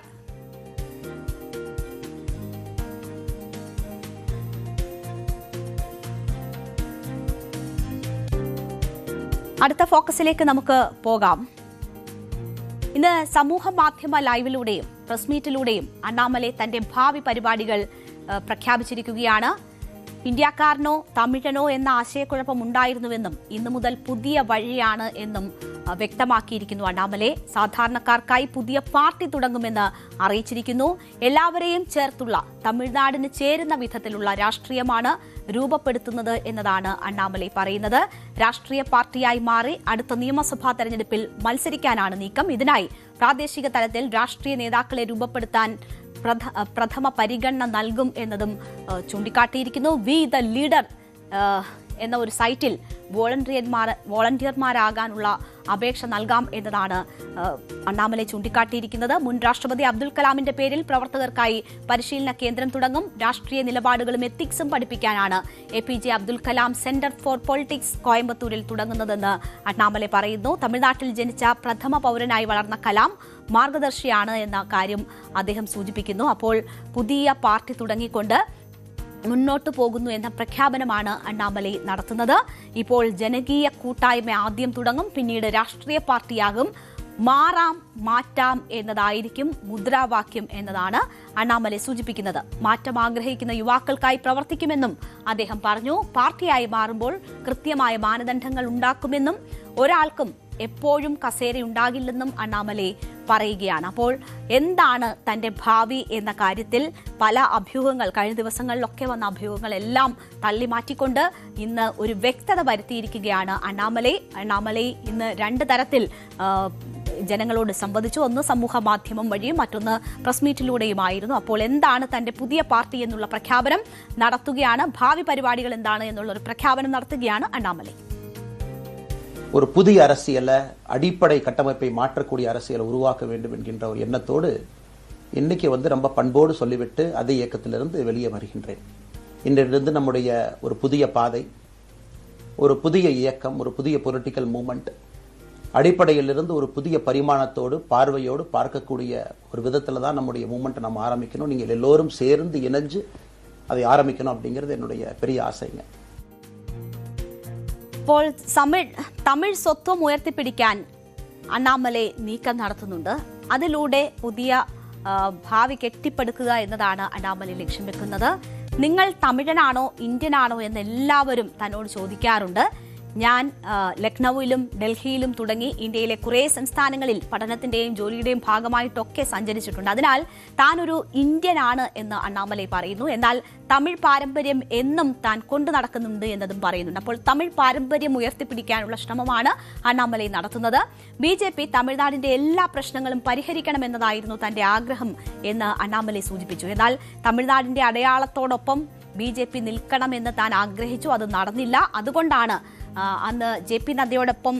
Speaker 1: അടുത്ത ഫോക്കസിലേക്ക് നമുക്ക് പോകാം. ഇന്ന് സമൂഹ മാധ്യമ ലൈവിലൂടെയും പ്രസ് മീറ്റിലൂടെയും അണ്ണാമലൈ തന്റെ ഭാവി പരിപാടികൾ പ്രഖ്യാപിച്ചിരിക്കുകയാണ്. ഇന്ത്യക്കാരനോ തമിഴനോ എന്ന ആശയക്കുഴപ്പം ഉണ്ടായിരുന്നുവെന്നും ഇന്നു മുതൽ പുതിയ വഴിയാണ് എന്നും വ്യക്തമാക്കിയിരിക്കുന്നു അണ്ണാമലൈ. സാധാരണക്കാർക്കായി പുതിയ പാർട്ടി തുടങ്ങുമെന്ന് അറിയിച്ചിരിക്കുന്നു. എല്ലാവരെയും ചേർത്തുള്ള തമിഴ്നാടിന് ചേരുന്ന വിധത്തിലുള്ള രാഷ്ട്രീയമാണ് രൂപപ്പെടുത്തുന്നത് എന്നതാണ് അണ്ണാമലൈ പറയുന്നത്. രാഷ്ട്രീയ പാർട്ടിയായി മാറി അടുത്ത നിയമസഭാ തെരഞ്ഞെടുപ്പിൽ മത്സരിക്കാനാണ് നീക്കം. ഇതിനായി പ്രാദേശിക തലത്തിൽ രാഷ്ട്രീയ നേതാക്കളെ രൂപപ്പെടുത്താൻ പ്രഥമ പരിഗണന നൽകും എന്നതും ചൂണ്ടിക്കാട്ടിയിരിക്കുന്നു. വി ദ ലീഡർ എന്ന ഒരു സൈറ്റിൽ വോളണ്ടിയർമാരാകാനുള്ള അപേക്ഷ നൽകാം എന്നതാണ് അണ്ണാമലൈ ചൂണ്ടിക്കാട്ടിയിരിക്കുന്നത്. മുൻ രാഷ്ട്രപതി അബ്ദുൽ കലാമിന്റെ പേരിൽ പ്രവർത്തകർക്കായി പരിശീലന കേന്ദ്രം തുടങ്ങും. രാഷ്ട്രീയ നിലപാടുകളും എത്തിക്സും പഠിപ്പിക്കാനാണ് APJ Abdul Kalam centre for politics കോയമ്പത്തൂരിൽ തുടങ്ങുന്നതെന്ന് അണ്ണാമലൈ പറയുന്നു. തമിഴ്നാട്ടിൽ ജനിച്ച പ്രഥമ പൗരനായി വളർന്ന കലാം മാർഗദർശിയാണ് എന്ന കാര്യം അദ്ദേഹം സൂചിപ്പിക്കുന്നു. അപ്പോൾ പുതിയ പാർട്ടി തുടങ്ങിക്കൊണ്ട് മുന്നോട്ടു പോകുന്നു എന്ന പ്രഖ്യാപനമാണ് അണ്ണാമലൈ നടത്തുന്നത്. ഇപ്പോൾ ജനകീയ കൂട്ടായ്മ ആദ്യം തുടങ്ങും, പിന്നീട് രാഷ്ട്രീയ പാർട്ടിയാകും. മാറാം മാറ്റാം എന്നതായിരിക്കും മുദ്രാവാക്യം എന്നതാണ് അണ്ണാമലൈ സൂചിപ്പിക്കുന്നത്. മാറ്റം ആഗ്രഹിക്കുന്ന യുവാക്കൾക്കായി പ്രവർത്തിക്കുമെന്നും അദ്ദേഹം പറഞ്ഞു. പാർട്ടിയായി മാറുമ്പോൾ കൃത്യമായ മാനദണ്ഡങ്ങൾ ഉണ്ടാക്കുമെന്നും ഒരാൾക്കും എപ്പോഴും കസേരയുണ്ടാകില്ലെന്നും അണ്ണാമലൈ പറയുകയാണ്. അപ്പോൾ എന്താണ് തന്റെ ഭാവി എന്ന കാര്യത്തിൽ പല അഭ്യൂഹങ്ങൾ, കഴിഞ്ഞ ദിവസങ്ങളിലൊക്കെ വന്ന അഭ്യൂഹങ്ങളെല്ലാം തള്ളിമാറ്റിക്കൊണ്ട് ഇന്ന് ഒരു വ്യക്തത വരുത്തിയിരിക്കുകയാണ് അണ്ണാമലൈ. ഇന്ന് 2 തരത്തിൽ ജനങ്ങളോട് സംവദിച്ചു. ഒന്ന് സമൂഹ മാധ്യമം വഴിയും മറ്റൊന്ന് പ്രസ് മീറ്റിലൂടെയുമായിരുന്നു. അപ്പോൾ എന്താണ് തന്റെ പുതിയ പാർട്ടി എന്നുള്ള പ്രഖ്യാപനം നടത്തുകയാണ്, ഭാവി പരിപാടികൾ എന്താണ് എന്നുള്ള ഒരു പ്രഖ്യാപനം നടത്തുകയാണ് അണ്ണാമലൈ.
Speaker 7: ஒரு புதிய அரசியலை, அடிப்படை கட்டமைப்பை மாற்றக்கூடிய அரசியலை உருவாக்க வேண்டும் என்கின்ற ஒரு எண்ணத்தோடு இன்னைக்கு ரொம்ப பண்போடு சொல்லிவிட்டு அதே இயக்கத்திலிருந்து வெளியே வருகின்றேன். இன்றிலிருந்து நம்முடைய ஒரு புதிய பாதை, ஒரு புதிய இயக்கம், ஒரு புதிய பொலிட்டிக்கல் மூவ்மெண்ட், அடிப்படையிலிருந்து ஒரு புதிய பரிமாணத்தோடு பார்வையோடு பார்க்கக்கூடிய ஒரு விதத்தில் தான் நம்முடைய மூவ்மெண்ட்டை நம்ம ஆரம்பிக்கணும். நீங்கள் எல்லோரும் சேர்ந்து இணைஞ்சு அதை ஆரம்பிக்கணும் அப்படிங்கிறது என்னுடைய பெரிய ஆசைங்க.
Speaker 1: ഇപ്പോൾ തമിഴ് സ്വത്വം ഉയർത്തിപ്പിടിക്കാൻ അണ്ണാമലൈ നീക്കം നടത്തുന്നുണ്ട്. അതിലൂടെ പുതിയ ഭാവി കെട്ടിപ്പടുക്കുക എന്നതാണ് അണ്ണാമലൈ ലക്ഷ്യം വെക്കുന്നത്. നിങ്ങൾ തമിഴനാണോ ഇന്ത്യനാണോ എന്ന് എല്ലാവരും തന്നോട് ചോദിക്കാറുണ്ട്. ഞാൻ ലക്നൌവിലും ഡൽഹിയിലും തുടങ്ങി ഇന്ത്യയിലെ കുറേ സംസ്ഥാനങ്ങളിൽ പഠനത്തിന്റെയും ജോലിയുടെയും ഭാഗമായിട്ടൊക്കെ സഞ്ചരിച്ചിട്ടുണ്ട്. അതിനാൽ താനൊരു ഇന്ത്യനാണ് എന്ന് അണ്ണാമലൈ പറയുന്നു. എന്നാൽ തമിഴ് പാരമ്പര്യം എന്നും താൻ കൊണ്ടു നടക്കുന്നുണ്ട് എന്നതും പറയുന്നുണ്ട്. അപ്പോൾ തമിഴ് പാരമ്പര്യം ഉയർത്തിപ്പിടിക്കാനുള്ള ശ്രമമാണ് അണ്ണാമലൈ നടത്തുന്നത്. BJP തമിഴ്നാടിന്റെ എല്ലാ പ്രശ്നങ്ങളും പരിഹരിക്കണമെന്നതായിരുന്നു തന്റെ ആഗ്രഹം എന്ന് അണ്ണാമലൈ സൂചിപ്പിച്ചു. എന്നാൽ തമിഴ്നാടിന്റെ അടയാളത്തോടൊപ്പം BJP നിൽക്കണമെന്ന് താൻ ആഗ്രഹിച്ചു. അത് നടന്നില്ല. അതുകൊണ്ടാണ് അന്ന് JP നദ്ദയോടൊപ്പം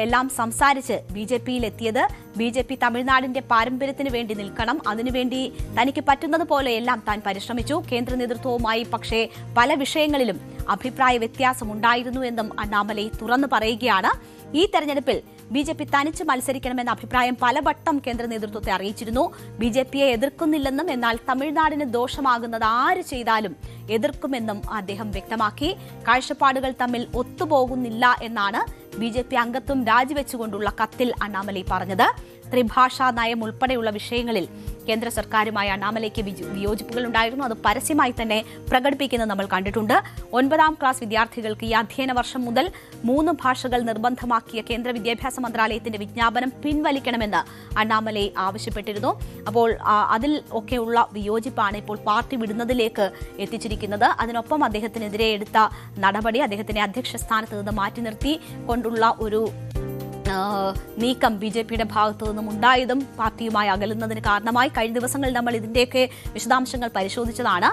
Speaker 1: എല്ലാം സംസാരിച്ച് BJPയിൽ എത്തിയത്. BJP തമിഴ്നാടിന്റെ പാരമ്പര്യത്തിന് വേണ്ടി നിൽക്കണം, അതിനുവേണ്ടി തനിക്ക് പറ്റുന്നത് പോലെയെല്ലാം താൻ പരിശ്രമിച്ചു. കേന്ദ്ര നേതൃത്വവുമായി പക്ഷേ പല വിഷയങ്ങളിലും അഭിപ്രായ വ്യത്യാസമുണ്ടായിരുന്നു എന്നും അണ്ണാമലൈ തുറന്നു പറയുകയാണ്. ഈ തെരഞ്ഞെടുപ്പിൽ BJP തനിച്ച് മത്സരിക്കണമെന്ന അഭിപ്രായം പലവട്ടം കേന്ദ്ര നേതൃത്വത്തെ അറിയിച്ചിരുന്നു. BJPയെ എതിർക്കുന്നില്ലെന്നും എന്നാൽ തമിഴ്നാടിന് ദോഷമാകുന്നത് ആര് ചെയ്താലും എതിർക്കുമെന്നും അദ്ദേഹം വ്യക്തമാക്കി. കാഴ്ചപ്പാടുകൾ തമ്മിൽ ഒത്തുപോകുന്നില്ല എന്നാണ് BJP അംഗത്വം രാജിവെച്ചുകൊണ്ടുള്ള കത്തിൽ അണ്ണാമലൈ പറഞ്ഞത്. ത്രിഭാഷാ നയം ഉൾപ്പെടെയുള്ള വിഷയങ്ങളിൽ കേന്ദ്ര സർക്കാരുമായി അണ്ണാമലൈക്ക് വിയോജിപ്പുകൾ ഉണ്ടായിരുന്നു. അത് പരസ്യമായി തന്നെ പ്രകടിപ്പിക്കുന്നത് നമ്മൾ കണ്ടിട്ടുണ്ട്. 9ാം ക്ലാസ് വിദ്യാർത്ഥികൾക്ക് ഈ അധ്യയന വർഷം മുതൽ 3 ഭാഷകൾ നിർബന്ധമാക്കിയ കേന്ദ്ര വിദ്യാഭ്യാസ മന്ത്രാലയത്തിന്റെ വിജ്ഞാപനം പിൻവലിക്കണമെന്ന് അണ്ണാമലൈ ആവശ്യപ്പെട്ടിരുന്നു. അപ്പോൾ അതിൽ ഒക്കെയുള്ള വിയോജിപ്പാണ് ഇപ്പോൾ പാർട്ടി വിടുന്നതിലേക്ക് എത്തിച്ചിരിക്കുന്നത്. അതിനൊപ്പം അദ്ദേഹത്തിനെതിരെ എടുത്ത നടപടി, അദ്ദേഹത്തിന്റെ അധ്യക്ഷ സ്ഥാനത്ത് നിന്ന് മാറ്റി നിർത്തി കൊണ്ടുള്ള ഒരു നീക്കം BJPയുടെ ഭാഗത്തു നിന്നും ഉണ്ടായതും പാർട്ടിയുമായി അകലുന്നതിന് കാരണമായി. കഴിഞ്ഞ ദിവസങ്ങളിൽ നമ്മൾ ഇതിന്റെയൊക്കെ വിശദാംശങ്ങൾ പരിശോധിച്ചതാണ്.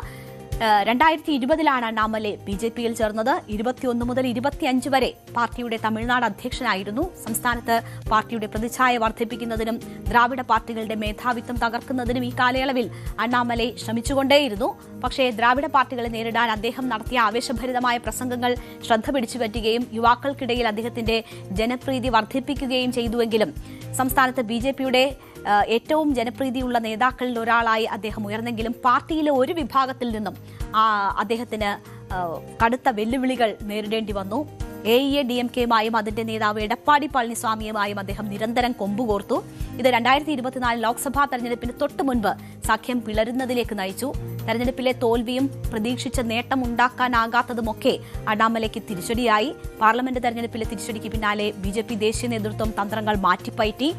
Speaker 1: 2020 അണ്ണാമലൈ BJPയിൽ ചേർന്നത്. 21 മുതൽ 25 വരെ പാർട്ടിയുടെ തമിഴ്നാട് അധ്യക്ഷനായിരുന്നു. സംസ്ഥാനത്ത് പാർട്ടിയുടെ പ്രതിച്ഛായ വർദ്ധിപ്പിക്കുന്നതിനും ദ്രാവിഡ പാർട്ടികളുടെ മേധാവിത്വം തകർക്കുന്നതിനും ഈ കാലയളവിൽ അണ്ണാമലൈ ശ്രമിച്ചുകൊണ്ടേയിരുന്നു. പക്ഷേ ദ്രാവിഡ പാർട്ടികളെ നേരിടാൻ അദ്ദേഹം നടത്തിയ ആവേശഭരിതമായ പ്രസംഗങ്ങൾ ശ്രദ്ധ പിടിച്ചുപറ്റുകയും യുവാക്കൾക്കിടയിൽ അദ്ദേഹത്തിന്റെ ജനപ്രീതി വർദ്ധിപ്പിക്കുകയും ചെയ്തുവെങ്കിലും സംസ്ഥാനത്ത് BJPയുടെ ഏറ്റവും ജനപ്രീതിയുള്ള നേതാക്കളിൽ ഒരാളായി അദ്ദേഹം ഉയർന്നെങ്കിലും പാർട്ടിയിലെ ഒരു വിഭാഗത്തിൽ നിന്നും അദ്ദേഹത്തിന് കടുത്ത വെല്ലുവിളികൾ നേരിടേണ്ടി വന്നു. AEA-DMKയുമായും അതിന്റെ നേതാവ് എടപ്പാടി പളനിസ്വാമിയുമായും അദ്ദേഹം നിരന്തരം കൊമ്പുകോർത്തു. ഇത് 2024 ലോക്സഭാ തെരഞ്ഞെടുപ്പിന് തൊട്ടു മുൻപ് സഖ്യം പിളരുന്നതിലേക്ക് നയിച്ചു. തെരഞ്ഞെടുപ്പിലെ തോൽവിയും പ്രതീക്ഷിച്ച നേട്ടമുണ്ടാക്കാനാകാത്തതുമൊക്കെ അണ്ണാമലയ്ക്ക് തിരിച്ചടിയായി. പാർലമെന്റ് തെരഞ്ഞെടുപ്പിലെ തിരിച്ചടിക്ക് പിന്നാലെ BJP ദേശീയ നേതൃത്വം തന്ത്രങ്ങൾ മാറ്റിപ്പയറ്റി.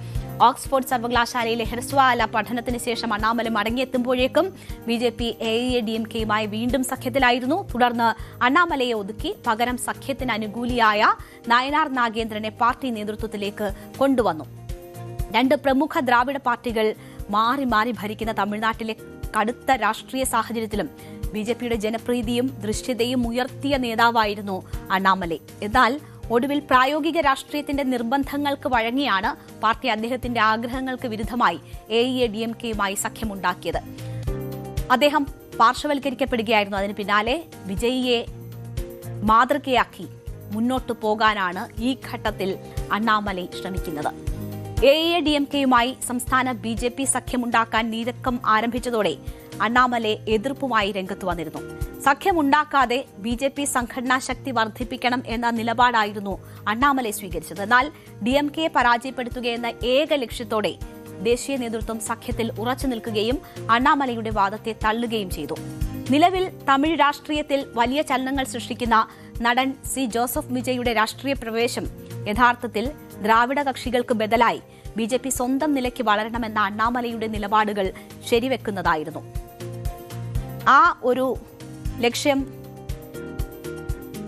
Speaker 1: ഓക്സ്ഫോർഡ് സർവകലാശാലയിലെ ഹ്രസ്വകാല പഠനത്തിന് ശേഷം അണ്ണാമലൈ മടങ്ങിയെത്തുമ്പോഴേക്കും BJP AEA-DMKയുമായി വീണ്ടും സഖ്യത്തിലായിരുന്നു. തുടർന്ന് അണ്ണാമലയെ ഒതുക്കി പകരം സഖ്യത്തിന് അനുകൂലിയായ നയനാർ നാഗേന്ദ്രനെ പാർട്ടി നേതൃത്വത്തിലേക്ക് കൊണ്ടുവന്നു. 2 പ്രമുഖ ദ്രാവിഡ പാർട്ടികൾ മാറി മാറി ഭരിക്കുന്ന തമിഴ്നാട്ടിലെ കടുത്ത രാഷ്ട്രീയ സാഹചര്യത്തിലും BJPയുടെ ജനപ്രീതിയും ദൃശ്യതയും ഉയർത്തിയ നേതാവായിരുന്നു അണ്ണാമലൈ. എന്നാൽ ഒടുവിൽ പ്രായോഗിക രാഷ്ട്രീയത്തിന്റെ നിർബന്ധങ്ങൾക്ക് വഴങ്ങിയാണ് പാർട്ടി അദ്ദേഹത്തിന്റെ ആഗ്രഹങ്ങൾക്ക് വിരുദ്ധമായി AEA-DMKയുമായി സഖ്യമുണ്ടാക്കിയത്. അദ്ദേഹം പാർശ്വവൽക്കരിക്കപ്പെടുകയായിരുന്നു. അതിന് പിന്നാലെ വിജയിയെ മാതൃകയാക്കി മുന്നോട്ടു പോകാനാണ് ഈ ഘട്ടത്തിൽ അണ്ണാമലൈ ശ്രമിക്കുന്നത്. AEA-DMKയുമായി സംസ്ഥാന BJP സഖ്യമുണ്ടാക്കാൻ നീക്കം ആരംഭിച്ചതോടെ അണ്ണാമലൈ എതിർപ്പുമായി രംഗത്ത് വന്നിരുന്നു. സഖ്യമുണ്ടാക്കാതെ BJP സംഘടനാ ശക്തി വർദ്ധിപ്പിക്കണം എന്ന നിലപാടായിരുന്നു അണ്ണാമലൈ സ്വീകരിച്ചത്. എന്നാൽ DMKയെ പരാജയപ്പെടുത്തുകയെന്ന ഏക ലക്ഷ്യത്തോടെ ദേശീയ നേതൃത്വം സഖ്യത്തിൽ ഉറച്ചു നിൽക്കുകയും അണ്ണാമലൈയുടെ വാദത്തെ തള്ളുകയും ചെയ്തു. നിലവിൽ തമിഴ് രാഷ്ട്രീയത്തിൽ വലിയ ചലനങ്ങൾ സൃഷ്ടിക്കുന്ന നടൻ C. ജോസഫ് വിജയുടെ രാഷ്ട്രീയ പ്രവേശം യഥാർത്ഥത്തിൽ ദ്രാവിഡ കക്ഷികൾക്ക് ബദലായി BJP സ്വന്തം നിലയ്ക്ക് വളരണമെന്ന അണ്ണാമലൈയുടെ നിലപാടുകൾ ശരിവെക്കുന്നതായിരുന്നു. ആ ഒരു ലക്ഷ്യം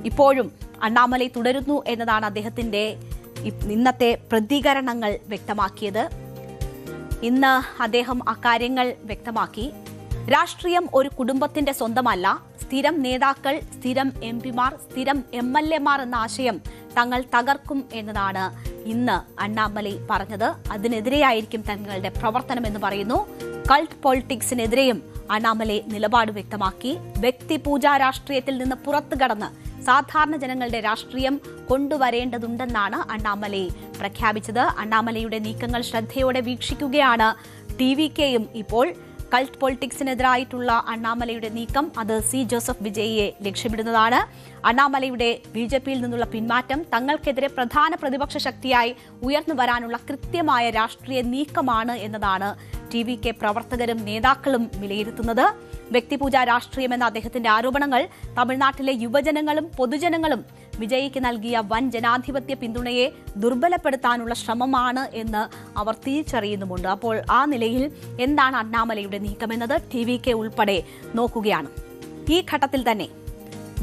Speaker 1: ഇപ്പോഴും അണ്ണാമലൈ തുടരുന്നു എന്നതാണ് അദ്ദേഹത്തിന്റെ ഇന്നത്തെ പ്രതികരണങ്ങൾ വ്യക്തമാക്കിയത്. ഇന്ന് അദ്ദേഹം അക്കാര്യങ്ങൾ വ്യക്തമാക്കി. രാഷ്ട്രീയം ഒരു കുടുംബത്തിന്റെ സ്വന്തമല്ല. സ്ഥിരം നേതാക്കൾ, സ്ഥിരം എംപിമാർ, സ്ഥിരം MLA മാർ എന്ന ആശയം തങ്ങൾ തകർക്കും എന്നതാണ് ഇന്ന് അണ്ണാമലൈ പറഞ്ഞത്. അതിനെതിരെയായിരിക്കും തങ്ങളുടെ പ്രവർത്തനം എന്ന് പറയുന്നു. കൾട്ട് പൊളിറ്റിക്സിനെതിരെയും അണ്ണാമലൈ നിലപാട് വ്യക്തമാക്കി. വ്യക്തിപൂജാ രാഷ്ട്രീയത്തിൽ നിന്ന് പുറത്തു കടന്ന് സാധാരണ ജനങ്ങളുടെ രാഷ്ട്രീയം കൊണ്ടുവരേണ്ടതുണ്ടെന്നാണ് അണ്ണാമലൈ പ്രഖ്യാപിച്ചത്. അണ്ണാമലൈയുടെ നീക്കങ്ങൾ ശ്രദ്ധയോടെ വീക്ഷിക്കുകയാണ് TVKയും ഇപ്പോൾ. കൾട്ട് പൊളിറ്റിക്സിനെതിരായിട്ടുള്ള അണ്ണാമലൈയുടെ നീക്കം അത് സി ജോസഫ് വിജയിയെ ലക്ഷ്യമിടുന്നതാണ്. അണ്ണാമലൈയുടെ BJPയിൽ നിന്നുള്ള പിന്മാറ്റം തങ്ങൾക്കെതിരെ പ്രധാന പ്രതിപക്ഷ ശക്തിയായി ഉയർന്നു വരാനുള്ള കൃത്യമായ രാഷ്ട്രീയ നീക്കമാണ് എന്നതാണ് TVK പ്രവർത്തകരും നേതാക്കളും വിലയിരുത്തുന്നത്. വ്യക്തിപൂജാ രാഷ്ട്രീയമെന്ന അദ്ദേഹത്തിന്റെ ആരോപണങ്ങൾ തമിഴ്നാട്ടിലെ യുവജനങ്ങളും പൊതുജനങ്ങളും വിജയിക്ക് നൽകിയ വൻ ജനാധിപത്യ പിന്തുണയെ ദുർബലപ്പെടുത്താനുള്ള ശ്രമമാണ് എന്ന് അവർ തിരിച്ചറിയുന്നുമുണ്ട്. അപ്പോൾ ആ നിലയിൽ എന്താണ് അണ്ണാമലൈയുടെ നീക്കമെന്നത് TVK ഉൾപ്പെടെ നോക്കുകയാണ്. ഈ ഘട്ടത്തിൽ തന്നെ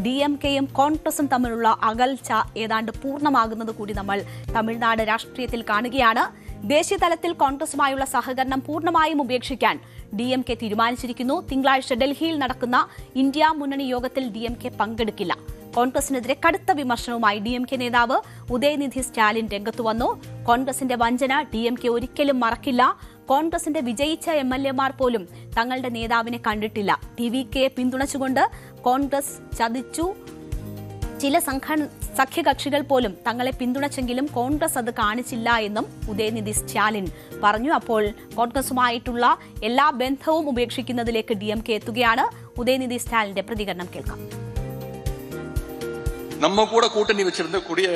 Speaker 1: DMKയും കോൺഗ്രസും തമ്മിലുള്ള അകൽച്ച ഏതാണ്ട് പൂർണ്ണമാകുന്നത് കൂടി നമ്മൾ തമിഴ്നാട് രാഷ്ട്രീയത്തിൽ കാണുകയാണ്. ദേശീയ തലത്തിൽ കോൺഗ്രസുമായുള്ള സഹകരണം പൂർണ്ണമായും ഉപേക്ഷിക്കാൻ DMK തീരുമാനിച്ചിരിക്കുന്നു. തിങ്കളാഴ്ച ഡൽഹിയിൽ നടക്കുന്ന ഇന്ത്യ മുന്നണി യോഗത്തിൽ DMK പങ്കെടുക്കില്ല. കോൺഗ്രസിനെതിരെ കടുത്ത വിമർശനവുമായി DMK നേതാവ് ഉദയനിധി സ്റ്റാലിൻ രംഗത്തു വന്നു. കോൺഗ്രസിന്റെ വഞ്ചന DMK ഒരിക്കലും മറക്കില്ല. കോൺഗ്രസിന്റെ വിജയിച്ച MLA മാർ പോലും തങ്ങളുടെ നേതാവിനെ കണ്ടിട്ടില്ല. TVKയെ പിന്തുണച്ചുകൊണ്ട് കോൺഗ്രസ് ചതിച്ചു. ചില സഖ്യകക്ഷികൾ പോലും തങ്ങളെ പിന്തുണച്ചെങ്കിലും കോൺഗ്രസ് അത് കാണിച്ചില്ല എന്നും ഉദയനിധി സ്റ്റാലിൻ പറഞ്ഞു. അപ്പോൾ കോൺഗ്രസുമായിട്ടുള്ള എല്ലാ ബന്ധവും ഉപേക്ഷിക്കുന്നതിലേക്ക് DMK എത്തുകയാണ്. ഉദയനിധി സ്റ്റാലിന്റെ പ്രതികരണം കേൾക്കാം.
Speaker 8: நம்ம கூட கூட்டணி வச்சிருந்த கூடிய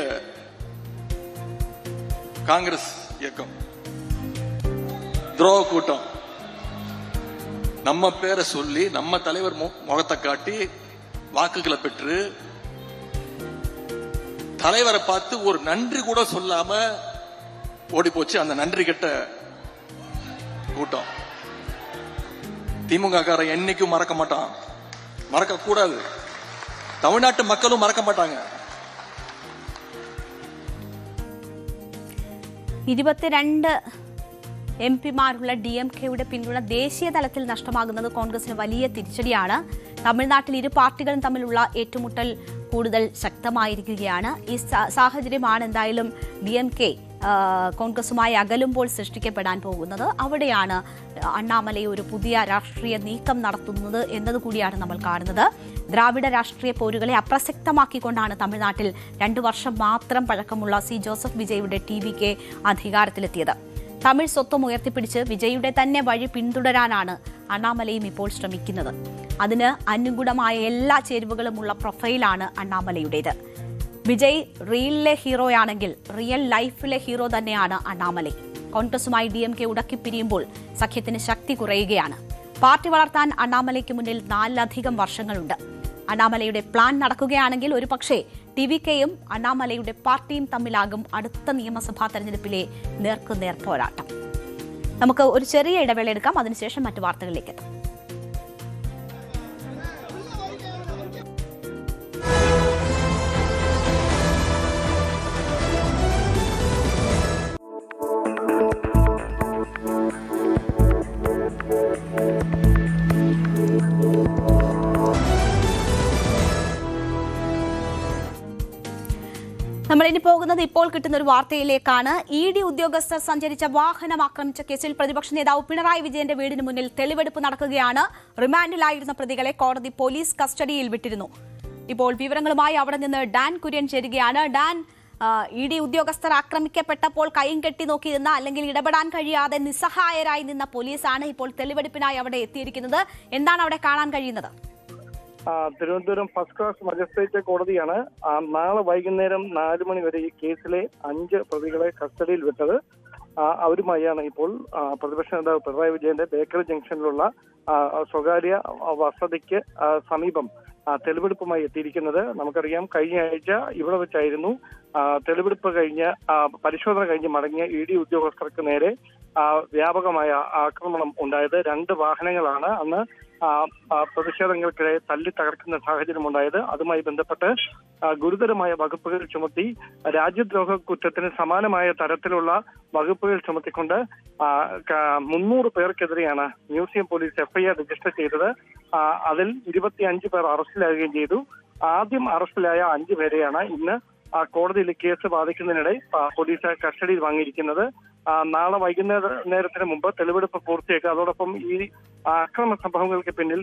Speaker 8: காங்கிரஸ் இயக்கம் துரோக கூட்டம் நம்ம பேரை சொல்லி நம்ம தலைவர் முகத்தை காட்டி வாக்குகளை பெற்று தலைவரை பார்த்து ஒரு நன்றி கூட சொல்லாம ஓடி போச்சு. அந்த நன்றி கெட்ட கூட்டம் திமுக காரன் என்னைக்கும் மறக்க மாட்டான், மறக்க கூடாது. தமிழ்நாட்டு மக்களும் மறக்க மாட்டாங்க.
Speaker 1: 22 MP മാരുള്ള DMKയുടെ പിന്തുണ ദേശീയ തലത്തിൽ നഷ്ടമാകുന്നത് കോൺഗ്രസിന് വലിയ തിരിച്ചടിയാണ്. തമിഴ്നാട്ടിൽ ഇരു പാർട്ടികളും തമ്മിലുള്ള ഏറ്റുമുട്ടൽ കൂടുതൽ ശക്തമായിരിക്കുകയാണ്. ഈ സാഹചര്യമാണ് എന്തായാലും DMK കോൺഗ്രസുമായി അകലുമ്പോൾ സൃഷ്ടിക്കപ്പെടാൻ പോകുന്നത്. അവിടെയാണ് അണ്ണാമലൈ ഒരു പുതിയ രാഷ്ട്രീയ നീക്കം നടത്തുന്നത് എന്നതുകൂടിയാണ് നമ്മൾ കാണുന്നത്. ദ്രാവിഡ രാഷ്ട്രീയ പോരുകളെ അപ്രസക്തമാക്കിക്കൊണ്ടാണ് തമിഴ്നാട്ടിൽ 2 വർഷം മാത്രം പഴക്കമുള്ള സി ജോസഫ് വിജയുടെ TVK അധികാരത്തിലെത്തിയത്. തമിഴ് സ്വത്വം ഉയർത്തിപ്പിടിച്ച് വിജയുടെ തന്നെ വഴി പിന്തുടരാനാണ് അണ്ണാമലയും ഇപ്പോൾ ശ്രമിക്കുന്നത്. അതിന് അനുകൂലമായ എല്ലാ ചേരുവകളുമുള്ള പ്രൊഫൈലാണ് അണ്ണാമലയുടേത്. വിജയ് റിയലിലെ ഹീറോയാണെങ്കിൽ റിയൽ ലൈഫിലെ ഹീറോ തന്നെയാണ് അണ്ണാമലൈ. കോൺഗ്രസുമായി DMK ഉടക്കിപ്പിരിയുമ്പോൾ സഖ്യത്തിന് ശക്തി കുറയുകയാണ്. പാർട്ടി വളർത്താൻ അണ്ണാമലയ്ക്ക് മുന്നിൽ 4 വർഷങ്ങളുണ്ട്. അണ്ണാമലയുടെ പ്ലാൻ നടക്കുകയാണെങ്കിൽ ഒരുപക്ഷേ TVKയും അണ്ണാമലയുടെ പാർട്ടിയും തമ്മിലാകും അടുത്ത നിയമസഭാ തെരഞ്ഞെടുപ്പിലെ നേർക്കുനേർ പോരാട്ടം. നമുക്ക് ഒരു ചെറിയ ഇടവേള എടുക്കാം. അതിനുശേഷം മറ്റു വാർത്തകളിലേക്ക് എത്താം. നമ്മളിനി പോകുന്നത് ഇപ്പോൾ കിട്ടുന്ന ഒരു വാർത്തയിലേക്കാണ്. ED ഉദ്യോഗസ്ഥർ സഞ്ചരിച്ച വാഹനം ആക്രമിച്ച കേസിൽ പ്രതിപക്ഷ നേതാവ് പിണറായി വിജയന്റെ വീടിന് മുന്നിൽ തെളിവെടുപ്പ് നടക്കുകയാണ്. റിമാൻഡിലായിരുന്ന പ്രതികളെ കോടതി പോലീസ് കസ്റ്റഡിയിൽ വിട്ടിരുന്നു. ഇപ്പോൾ വിവരങ്ങളുമായി അവിടെ നിന്ന് ഡാൻ കുര്യൻ ചേരുകയാണ്. ഡാൻ, ED ഉദ്യോഗസ്ഥർ ആക്രമിക്കപ്പെട്ടപ്പോൾ കൈയും കെട്ടി നോക്കിയിരുന്ന അല്ലെങ്കിൽ ഇടപെടാൻ കഴിയാതെ നിസ്സഹായരായി നിന്ന പോലീസാണ് ഇപ്പോൾ തെളിവെടുപ്പിനായി അവിടെ എത്തിയിരിക്കുന്നത്. എന്താണ് അവിടെ കാണാൻ കഴിയുന്നത്?
Speaker 9: തിരുവനന്തപുരം ഫസ്റ്റ് ക്ലാസ് മജിസ്ട്രേറ്റ് കോടതിയാണ് നാളെ വൈകുന്നേരം 4 മണി വരെ ഈ കേസിലെ 5 പ്രതികളെ കസ്റ്റഡിയിൽ വിട്ടത്. അവരുമായാണ് ഇപ്പോൾ പ്രതിപക്ഷ നേതാവ് പിണറായി വിജയന്റെ ബേക്കറി ജംഗ്ഷനിലുള്ള സ്വകാര്യ വസതിക്ക് സമീപം തെളിവെടുപ്പുമായി എത്തിയിരിക്കുന്നത്. നമുക്കറിയാം, കഴിഞ്ഞ ആഴ്ച ഇവിടെ വെച്ചായിരുന്നു തെളിവെടുപ്പ് കഴിഞ്ഞ് പരിശോധന കഴിഞ്ഞ് മടങ്ങിയ ED ഉദ്യോഗസ്ഥർക്ക് നേരെ വ്യാപകമായ ആക്രമണം ഉണ്ടായത്. 2 വാഹനങ്ങളാണ് അന്ന് പ്രതിഷേധങ്ങൾക്കിടെ തല്ലി തകർക്കുന്ന സാഹചര്യമുണ്ടായത്. അതുമായി ബന്ധപ്പെട്ട് ഗുരുതരമായ വകുപ്പുകൾ ചുമത്തി രാജ്യദ്രോഹ കുറ്റത്തിന് സമാനമായ തരത്തിലുള്ള വകുപ്പുകൾ ചുമത്തിക്കൊണ്ട് 300 പേർക്കെതിരെയാണ് മ്യൂസിയം പോലീസ് FIR രജിസ്റ്റർ ചെയ്തത്. അതിൽ 25 പേർ അറസ്റ്റിലാകുകയും ചെയ്തു. ആദ്യം അറസ്റ്റിലായ 5 പേരെയാണ് ഇന്ന് കോടതിയിൽ കേസ് വാദിക്കുന്നതിനിടെ പോലീസ് കസ്റ്റഡിയിൽ വാങ്ങിയിരിക്കുന്നത്. നാളെ വൈകുന്നേരത്തിന് മുമ്പ് തെളിവെടുപ്പ് പൂർത്തിയാക്കുക. അതോടൊപ്പം ഈ അക്രമ സംഭവങ്ങൾക്ക് പിന്നിൽ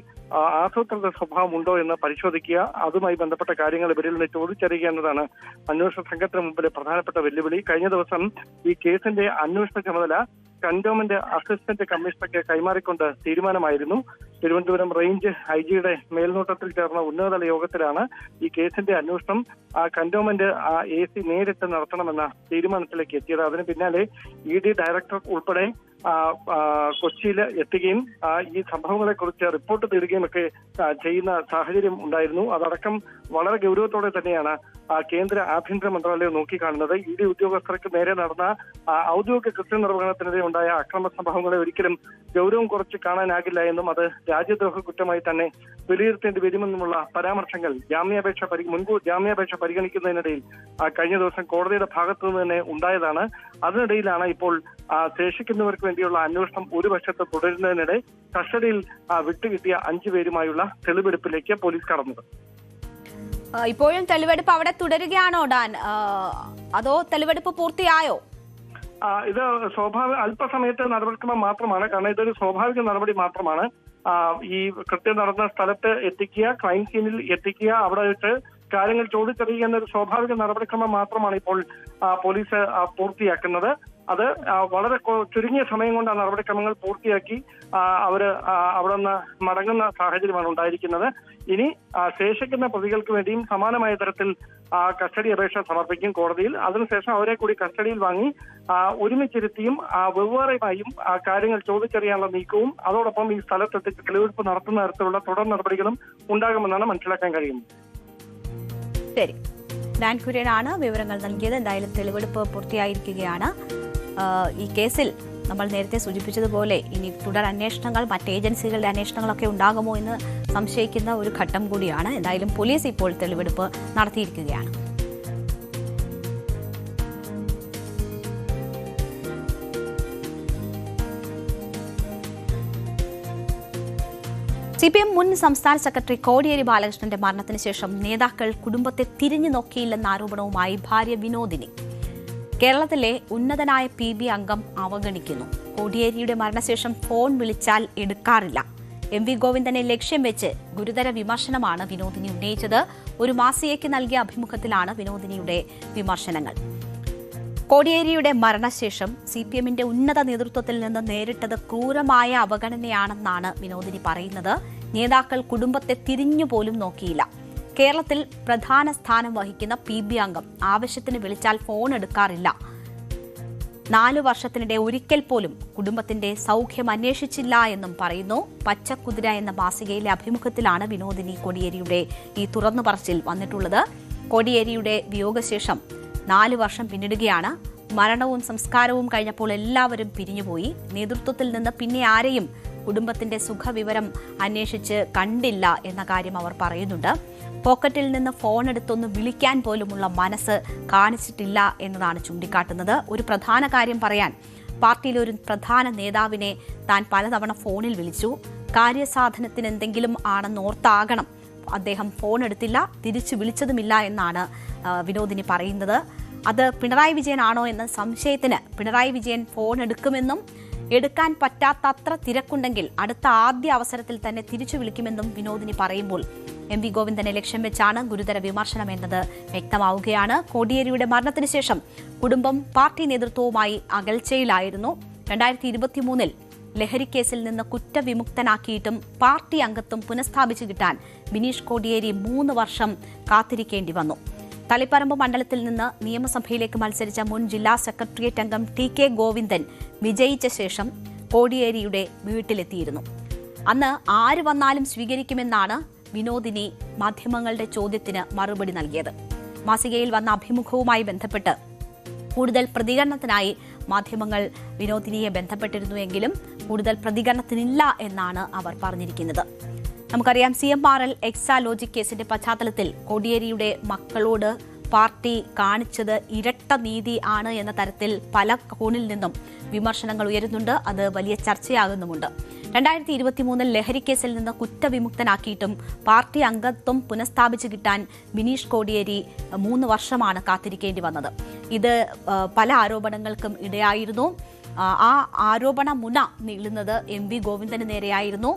Speaker 9: ആസൂത്രിത സ്വഭാവം ഉണ്ടോ എന്ന് പരിശോധിക്കുക. അതുമായി ബന്ധപ്പെട്ട കാര്യങ്ങൾ ഇവരിൽ നിന്ന് ചോദിച്ചറിയുക എന്നതാണ് അന്വേഷണ സംഘത്തിന് മുമ്പിലെ പ്രധാനപ്പെട്ട വെല്ലുവിളി. കഴിഞ്ഞ ദിവസം ഈ കേസിന്റെ അന്വേഷണ ചുമതല കന്റോൺമെന്റ് അസിസ്റ്റന്റ് കമ്മീഷണർക്ക് കൈമാറിക്കൊണ്ട് തീരുമാനമായിരുന്നു. തിരുവനന്തപുരം റേഞ്ച് IG-യുടെ മേൽനോട്ടത്തിൽ ചേർന്ന ഉന്നതതല യോഗത്തിലാണ് ഈ കേസിന്റെ അന്വേഷണം കന്റോൺമെന്റ് AC നേരിട്ട് നടത്തണമെന്ന തീരുമാനത്തിലേക്ക് എത്തിയത്. അതിന് പിന്നാലെ ED ഡയറക്ടർ ഉൾപ്പെടെ കൊച്ചിയിൽ എത്തുകയും ഈ സംഭവങ്ങളെ കുറിച്ച് റിപ്പോർട്ട് തേടുകയും ഒക്കെ ചെയ്യുന്ന സാഹചര്യം ഉണ്ടായിരുന്നു. അതടക്കം വളരെ ഗൗരവത്തോടെ തന്നെയാണ് കേന്ദ്ര ആഭ്യന്തര മന്ത്രാലയം നോക്കിക്കാണുന്നത്. ED ഉദ്യോഗസ്ഥർക്ക് നേരെ നടന്ന ഔദ്യോഗിക കൃത്യനിർവഹണത്തിനെതിരെ ഉണ്ടായ അക്രമ സംഭവങ്ങളെ ഒരിക്കലും ഗൗരവം കുറച്ച് കാണാനാകില്ല എന്നും അത് രാജ്യദ്രോഹ കുറ്റമായി തന്നെ വിലയിരുത്തേണ്ടി വരുമെന്നുമുള്ള പരാമർശങ്ങൾ മുൻകൂർ ജാമ്യാപേക്ഷ പരിഗണിക്കുന്നതിനിടയിൽ കഴിഞ്ഞ ദിവസം കോടതിയുടെ ഭാഗത്തു നിന്ന് തന്നെ ഉണ്ടായതാണ്. അതിനിടയിലാണ് ഇപ്പോൾ ശേഷിക്കുന്നവർക്ക് വേണ്ടിയുള്ള അന്വേഷണം ഒരു വശത്ത് തുടരുന്നതിനിടെ കസ്റ്റഡിയിൽ വിട്ടുകിട്ടിയ 5 പേരുമായുള്ള തെളിവെടുപ്പിലേക്ക് പോലീസ് കടന്നത്.
Speaker 1: ഇപ്പോഴും തെളിവെടുപ്പ് അവിടെ തുടരുകയാണോ ഡാൻ, അതോ തെളിവെടുപ്പ് പൂർത്തിയായോ?
Speaker 9: ഇത് അല്പസമയത്തെ നടപടിക്രമം മാത്രമാണ്. കാരണം ഇതൊരു സ്വാഭാവിക നടപടി മാത്രമാണ്. ഈ കൃത്യം നടന്ന സ്ഥലത്ത് എത്തിക്കുക, ക്രൈം സീനിൽ എത്തിക്കുക, അവിടെ വെച്ച് കാര്യങ്ങൾ ചോദിച്ചറിയുക എന്നൊരു സ്വാഭാവിക നടപടിക്രമം മാത്രമാണ് ഇപ്പോൾ പോലീസ് പൂർത്തിയാക്കുന്നത്. അത് വളരെ ചുരുങ്ങിയ സമയം കൊണ്ട് ആ നടപടിക്രമങ്ങൾ പൂർത്തിയാക്കി അവിടെ നിന്ന് മടങ്ങുന്ന സാഹചര്യമാണ് ഉണ്ടായിരിക്കുന്നത്. ഇനി ശേഷിക്കുന്ന പ്രതികൾക്ക് വേണ്ടിയും സമാനമായ തരത്തിൽ കസ്റ്റഡി അപേക്ഷ സമർപ്പിക്കും കോടതിയിൽ. അതിനുശേഷം അവരെ കൂടി കസ്റ്റഡിയിൽ വാങ്ങി ഒരുമിച്ചിരുത്തിയും വെവ്വേറെയുമായും കാര്യങ്ങൾ ചോദിച്ചറിയാനുള്ള നീക്കവും അതോടൊപ്പം ഈ സ്ഥലത്തെത്തിച്ച് തെളിവെടുപ്പ് നടത്തുന്ന തരത്തിലുള്ള തുടർ നടപടികളും ഉണ്ടാകുമെന്നാണ് മനസ്സിലാക്കാൻ കഴിയുന്നത്.
Speaker 1: ശരി, ഡാൻ കുര്യനാണ് വിവരങ്ങൾ നൽകിയത്. എന്തായാലും തെളിവെടുപ്പ് പൂർത്തിയായിരിക്കുകയാണ്. ഈ കേസിൽ നമ്മൾ നേരത്തെ സൂചിപ്പിച്ചതുപോലെ ഇനി തുടർ അന്വേഷണങ്ങൾ, മറ്റ് ഏജൻസികളുടെ അന്വേഷണങ്ങളൊക്കെ ഉണ്ടാകുമോ എന്ന് സംശയിക്കുന്ന ഒരു ഘട്ടം കൂടിയാണ്. എന്തായാലും പോലീസ് ഇപ്പോൾ തെളിവെടുപ്പ് നടത്തിയിരിക്കുകയാണ്. CPM മുൻ സംസ്ഥാന സെക്രട്ടറി കോടിയേരി ബാലകൃഷ്ണന്റെ മരണത്തിന് ശേഷം നേതാക്കൾ കുടുംബത്തെ തിരിഞ്ഞു നോക്കിയില്ലെന്ന ആരോപണവുമായി ഭാര്യ വിനോദിനി. കേരളത്തിലെ ഉന്നതനായ PB അംഗം അവഗണിക്കുന്നു. കോടിയേരിയുടെ മരണശേഷം ഫോൺ വിളിച്ചാൽ എടുക്കാറില്ല. MV ഗോവിന്ദനെ ലക്ഷ്യം വെച്ച് ഗുരുതര വിമർശനമാണ് വിനോദിനി ഉന്നയിച്ചത്. ഒരു മാസികയ്ക്ക് നൽകിയ അഭിമുഖത്തിലാണ് വിനോദിനിയുടെ വിമർശനങ്ങൾ. കോടിയേരിയുടെ മരണശേഷം CPMന്റെ ഉന്നത നേതൃത്വത്തിൽ നിന്ന് നേരിട്ടത് ക്രൂരമായ അവഗണനയാണെന്നാണ് വിനോദിനി പറയുന്നത്. നേതാക്കൾ കുടുംബത്തെ തിരിഞ്ഞുപോലും നോക്കിയില്ല. കേരളത്തിൽ പ്രധാന സ്ഥാനം വഹിക്കുന്ന PB അംഗം ആവശ്യത്തിന് വിളിച്ചാൽ ഫോൺ എടുക്കാറില്ല. 4 വർഷത്തിനിടെ ഒരിക്കൽ പോലും കുടുംബത്തിന്റെ സൗഖ്യം അന്വേഷിച്ചില്ല എന്നും പറയുന്നു. പച്ചക്കുതിര എന്ന മാസികയിലെ അഭിമുഖത്തിലാണ് വിനോദിനി കോടിയേരിയുടെ ഈ തുറന്നു പറച്ചിൽ വന്നിട്ടുള്ളത്. കോടിയേരിയുടെ വിയോഗശേഷം 4 വർഷം പിന്നിടുകയാണ്. മരണവും സംസ്കാരവും കഴിഞ്ഞപ്പോൾ എല്ലാവരും പിരിഞ്ഞുപോയി. നേതൃത്വത്തിൽ നിന്ന് പിന്നെ ആരെയും കുടുംബത്തിന്റെ സുഖവിവരം അന്വേഷിച്ച് കണ്ടില്ല എന്ന കാര്യം അവർ പറയുന്നുണ്ട്. പോക്കറ്റിൽ നിന്ന് ഫോൺ എടുത്തൊന്ന് വിളിക്കാൻ പോലുമുള്ള മനസ്സ് കാണിച്ചിട്ടില്ല എന്നതാണ് ചൂണ്ടിക്കാട്ടുന്നത്. ഒരു പ്രധാന കാര്യം പറയാൻ, പാർട്ടിയിലെ ഒരു പ്രധാന നേതാവിനെ താൻ പലതവണ ഫോണിൽ വിളിച്ചു. കാര്യസാധനത്തിന് എന്തെങ്കിലും ആണെന്നോർത്താകണം അദ്ദേഹം ഫോൺ എടുത്തില്ല, തിരിച്ചു വിളിച്ചതുമില്ല എന്നാണ് വിനോദിനി പറയുന്നത്. അത് പിണറായി വിജയനാണോ എന്ന സംശയത്തിന് പിണറായി വിജയൻ ഫോൺ എടുക്കുമെന്നും എടുക്കാൻ പറ്റാത്തത്ര തിരക്കുണ്ടെങ്കിൽ അടുത്ത ആദ്യ അവസരത്തിൽ തന്നെ തിരിച്ചു വിളിക്കുമെന്നും വിനോദിനി പറയുമ്പോൾ MV ഗോവിന്ദനെ ലക്ഷ്യം വെച്ചാണ് ഗുരുതര വിമർശനം എന്നത് വ്യക്തമാവുകയാണ്. കോടിയേരിയുടെ മരണത്തിന് ശേഷം കുടുംബം പാർട്ടി നേതൃത്വവുമായി അകൽച്ചയിലായിരുന്നു. 2023 ലഹരിക്കേസിൽ നിന്ന് കുറ്റവിമുക്തനാക്കിയിട്ടും പാർട്ടി അംഗത്വം പുനഃസ്ഥാപിച്ചു കിട്ടാൻ ബിനീഷ് കോടിയേരി 3 വർഷം കാത്തിരിക്കേണ്ടി വന്നു. തളിപ്പറമ്പ് മണ്ഡലത്തിൽ നിന്ന് നിയമസഭയിലേക്ക് മത്സരിച്ച മുൻ ജില്ലാ സെക്രട്ടേറിയറ്റ് അംഗം TK ഗോവിന്ദൻ വിജയിച്ച ശേഷം കോടിയേരിയുടെ വീട്ടിലെത്തിയിരുന്നു. അന്ന് ആര് വന്നാലും സ്വീകരിക്കുമെന്നാണ് വിനോദിനി മാധ്യമങ്ങളുടെ ചോദ്യത്തിന് മറുപടി നൽകിയത്. മാസികയിൽ വന്ന അഭിമുഖവുമായി ബന്ധപ്പെട്ട് കൂടുതൽ പ്രതികരണത്തിനായി മാധ്യമങ്ങൾ വിനോദിനിയെ ബന്ധപ്പെട്ടിരുന്നുവെങ്കിലും കൂടുതൽ പ്രതികരണത്തിനില്ല എന്നാണ് അവർ പറഞ്ഞിരിക്കുന്നത്. നമുക്കറിയാം CMRL എക്സാലോജിക് കേസിന്റെ പശ്ചാത്തലത്തിൽ കോടിയേരിയുടെ മക്കളോട് പാർട്ടി കാണിച്ചത് ഇരട്ട നീതി ആണ് എന്ന തരത്തിൽ പല കോണിൽ നിന്നും വിമർശനങ്ങൾ ഉയരുന്നുണ്ട്. അത് വലിയ ചർച്ചയാകുന്നുമുണ്ട്. 2023 ലഹരിക്കേസിൽ നിന്ന് കുറ്റവിമുക്തനാക്കിയിട്ടും പാർട്ടി അംഗത്വം പുനഃസ്ഥാപിച്ചു കിട്ടാൻ ബിനീഷ് കോടിയേരി 3 വർഷമാണ് കാത്തിരിക്കേണ്ടി വന്നത്. ഇത് പല ആരോപണങ്ങൾക്കും ഇടയായിരുന്നു. ആ ആരോപണ മുന നീളുന്നത് MV ഗോവിന്ദന് നേരെയായിരുന്നു.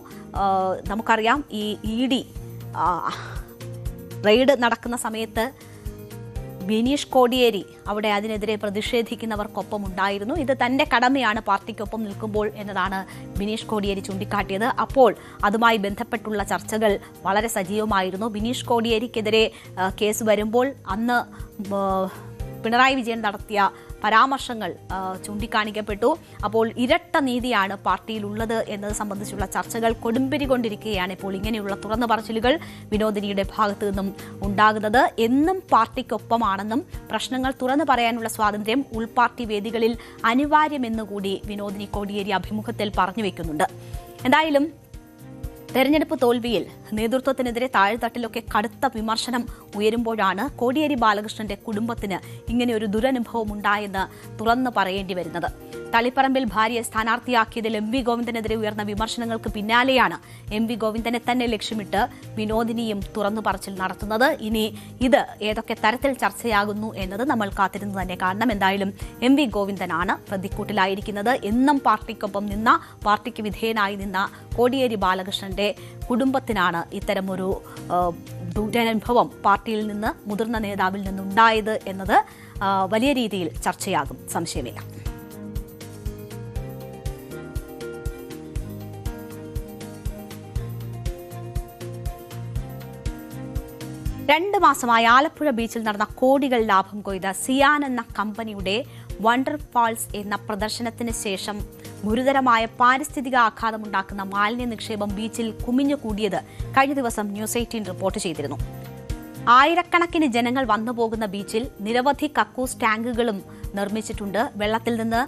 Speaker 1: നമുക്കറിയാം ഈ ED റെയ്ഡ് നടക്കുന്ന സമയത്ത് ബിനീഷ് കോടിയേരി അവിടെ അതിനെതിരെ പ്രതിഷേധിക്കുന്നവർക്കൊപ്പം ഉണ്ടായിരുന്നു. ഇത് തന്റെ കടമയാണ് പാർട്ടിക്കൊപ്പം നിൽക്കുമ്പോൾ എന്നതാണ് ബിനീഷ് കോടിയേരി ചൂണ്ടിക്കാട്ടിയത്. അപ്പോൾ അതുമായി ബന്ധപ്പെട്ടുള്ള ചർച്ചകൾ വളരെ സജീവമായിരുന്നു. ബിനീഷ് കോടിയേരിക്കെതിരെ കേസ് വരുമ്പോൾ അന്ന് പിണറായി വിജയൻ നടത്തിയ പരാമർശങ്ങൾ ചൂണ്ടിക്കാണിക്കപ്പെട്ടു. അപ്പോൾ ഇരട്ട നീതിയാണ് പാർട്ടിയിലുള്ളത് എന്നത് സംബന്ധിച്ചുള്ള ചർച്ചകൾ കൊടുമ്പിരി കൊണ്ടിരിക്കുകയാണ്. ഇപ്പോൾ ഇങ്ങനെയുള്ള തുറന്നു പറച്ചിലുകൾ വിനോദിനിയുടെ ഭാഗത്തു നിന്നും ഉണ്ടാകുന്നത്. എന്നും പാർട്ടിക്കൊപ്പമാണെന്നും പ്രശ്നങ്ങൾ തുറന്നു പറയാനുള്ള സ്വാതന്ത്ര്യം ഉൾപാർട്ടി വേദികളിൽ അനിവാര്യമെന്നുകൂടി വിനോദിനി കോടിയേരി അഭിമുഖത്തിൽ പറഞ്ഞു വെക്കുന്നുണ്ട്. എന്തായാലും തെരഞ്ഞെടുപ്പ് തോൽവിയിൽ നേതൃത്വത്തിനെതിരെ താഴ്ത്തട്ടിലൊക്കെ കടുത്ത വിമർശനം ഉയരുമ്പോഴാണ് കോടിയേരി ബാലകൃഷ്ണന്റെ കുടുംബത്തിന് ഇങ്ങനെയൊരു ദുരനുഭവം ഉണ്ടായെന്ന് തുറന്നു പറയേണ്ടി വരുന്നത്. തളിപ്പറമ്പിൽ ഭാര്യയെ സ്ഥാനാർത്ഥിയാക്കിയതിൽ MV ഗോവിന്ദനെതിരെ ഉയർന്ന വിമർശനങ്ങൾക്ക് പിന്നാലെയാണ് MV ഗോവിന്ദനെ തന്നെ ലക്ഷ്യമിട്ട് വിനോദിനിയും തുറന്നു പറച്ചിൽ നടത്തുന്നത്. ഇനി ഇത് ഏതൊക്കെ തരത്തിൽ ചർച്ചയാകുന്നു എന്നത് നമ്മൾ കാത്തിരുന്ന് തന്നെ കാണണം. എന്തായാലും MV ഗോവിന്ദനാണ് പ്രതിക്കൂട്ടിലായിരിക്കുന്നത്. എന്നും പാർട്ടിക്കൊപ്പം നിന്ന, പാർട്ടിക്ക് വിധേയനായി നിന്ന കോടിയേരി ബാലകൃഷ്ണന്റെ കുടുംബത്തിനാണ് ഇത്തരമൊരു ദുരനുഭവം പാർട്ടിയിൽ നിന്ന്, മുതിർന്ന നേതാവിൽ നിന്നുണ്ടായത് എന്നത് വലിയ രീതിയിൽ ചർച്ചയാകും, സംശയമില്ല. 2 മാസമായി ആലപ്പുഴ ബീച്ചിൽ നടന്ന കോടികൾ ലാഭം കൊയ്ത സിയാൻ എന്ന കമ്പനിയുടെ വണ്ടർ ഫാൾസ് എന്ന പ്രദർശനത്തിന് ശേഷം ഗുരുതരമായ പാരിസ്ഥിതിക ആഘാതമുണ്ടാക്കുന്ന മാലിന്യ നിക്ഷേപം ബീച്ചിൽ കുമിഞ്ഞുകൂടിയത് കഴിഞ്ഞ ദിവസം ന്യൂസ് 18 റിപ്പോർട്ട് ചെയ്തിരുന്നു. ആയിരക്കണക്കിന് ജനങ്ങൾ വന്നുപോകുന്ന ബീച്ചിൽ നിരവധി കക്കൂസ് ടാങ്കുകളും നിർമ്മിച്ചിട്ടുണ്ട്. വെള്ളത്തിൽ നിന്ന്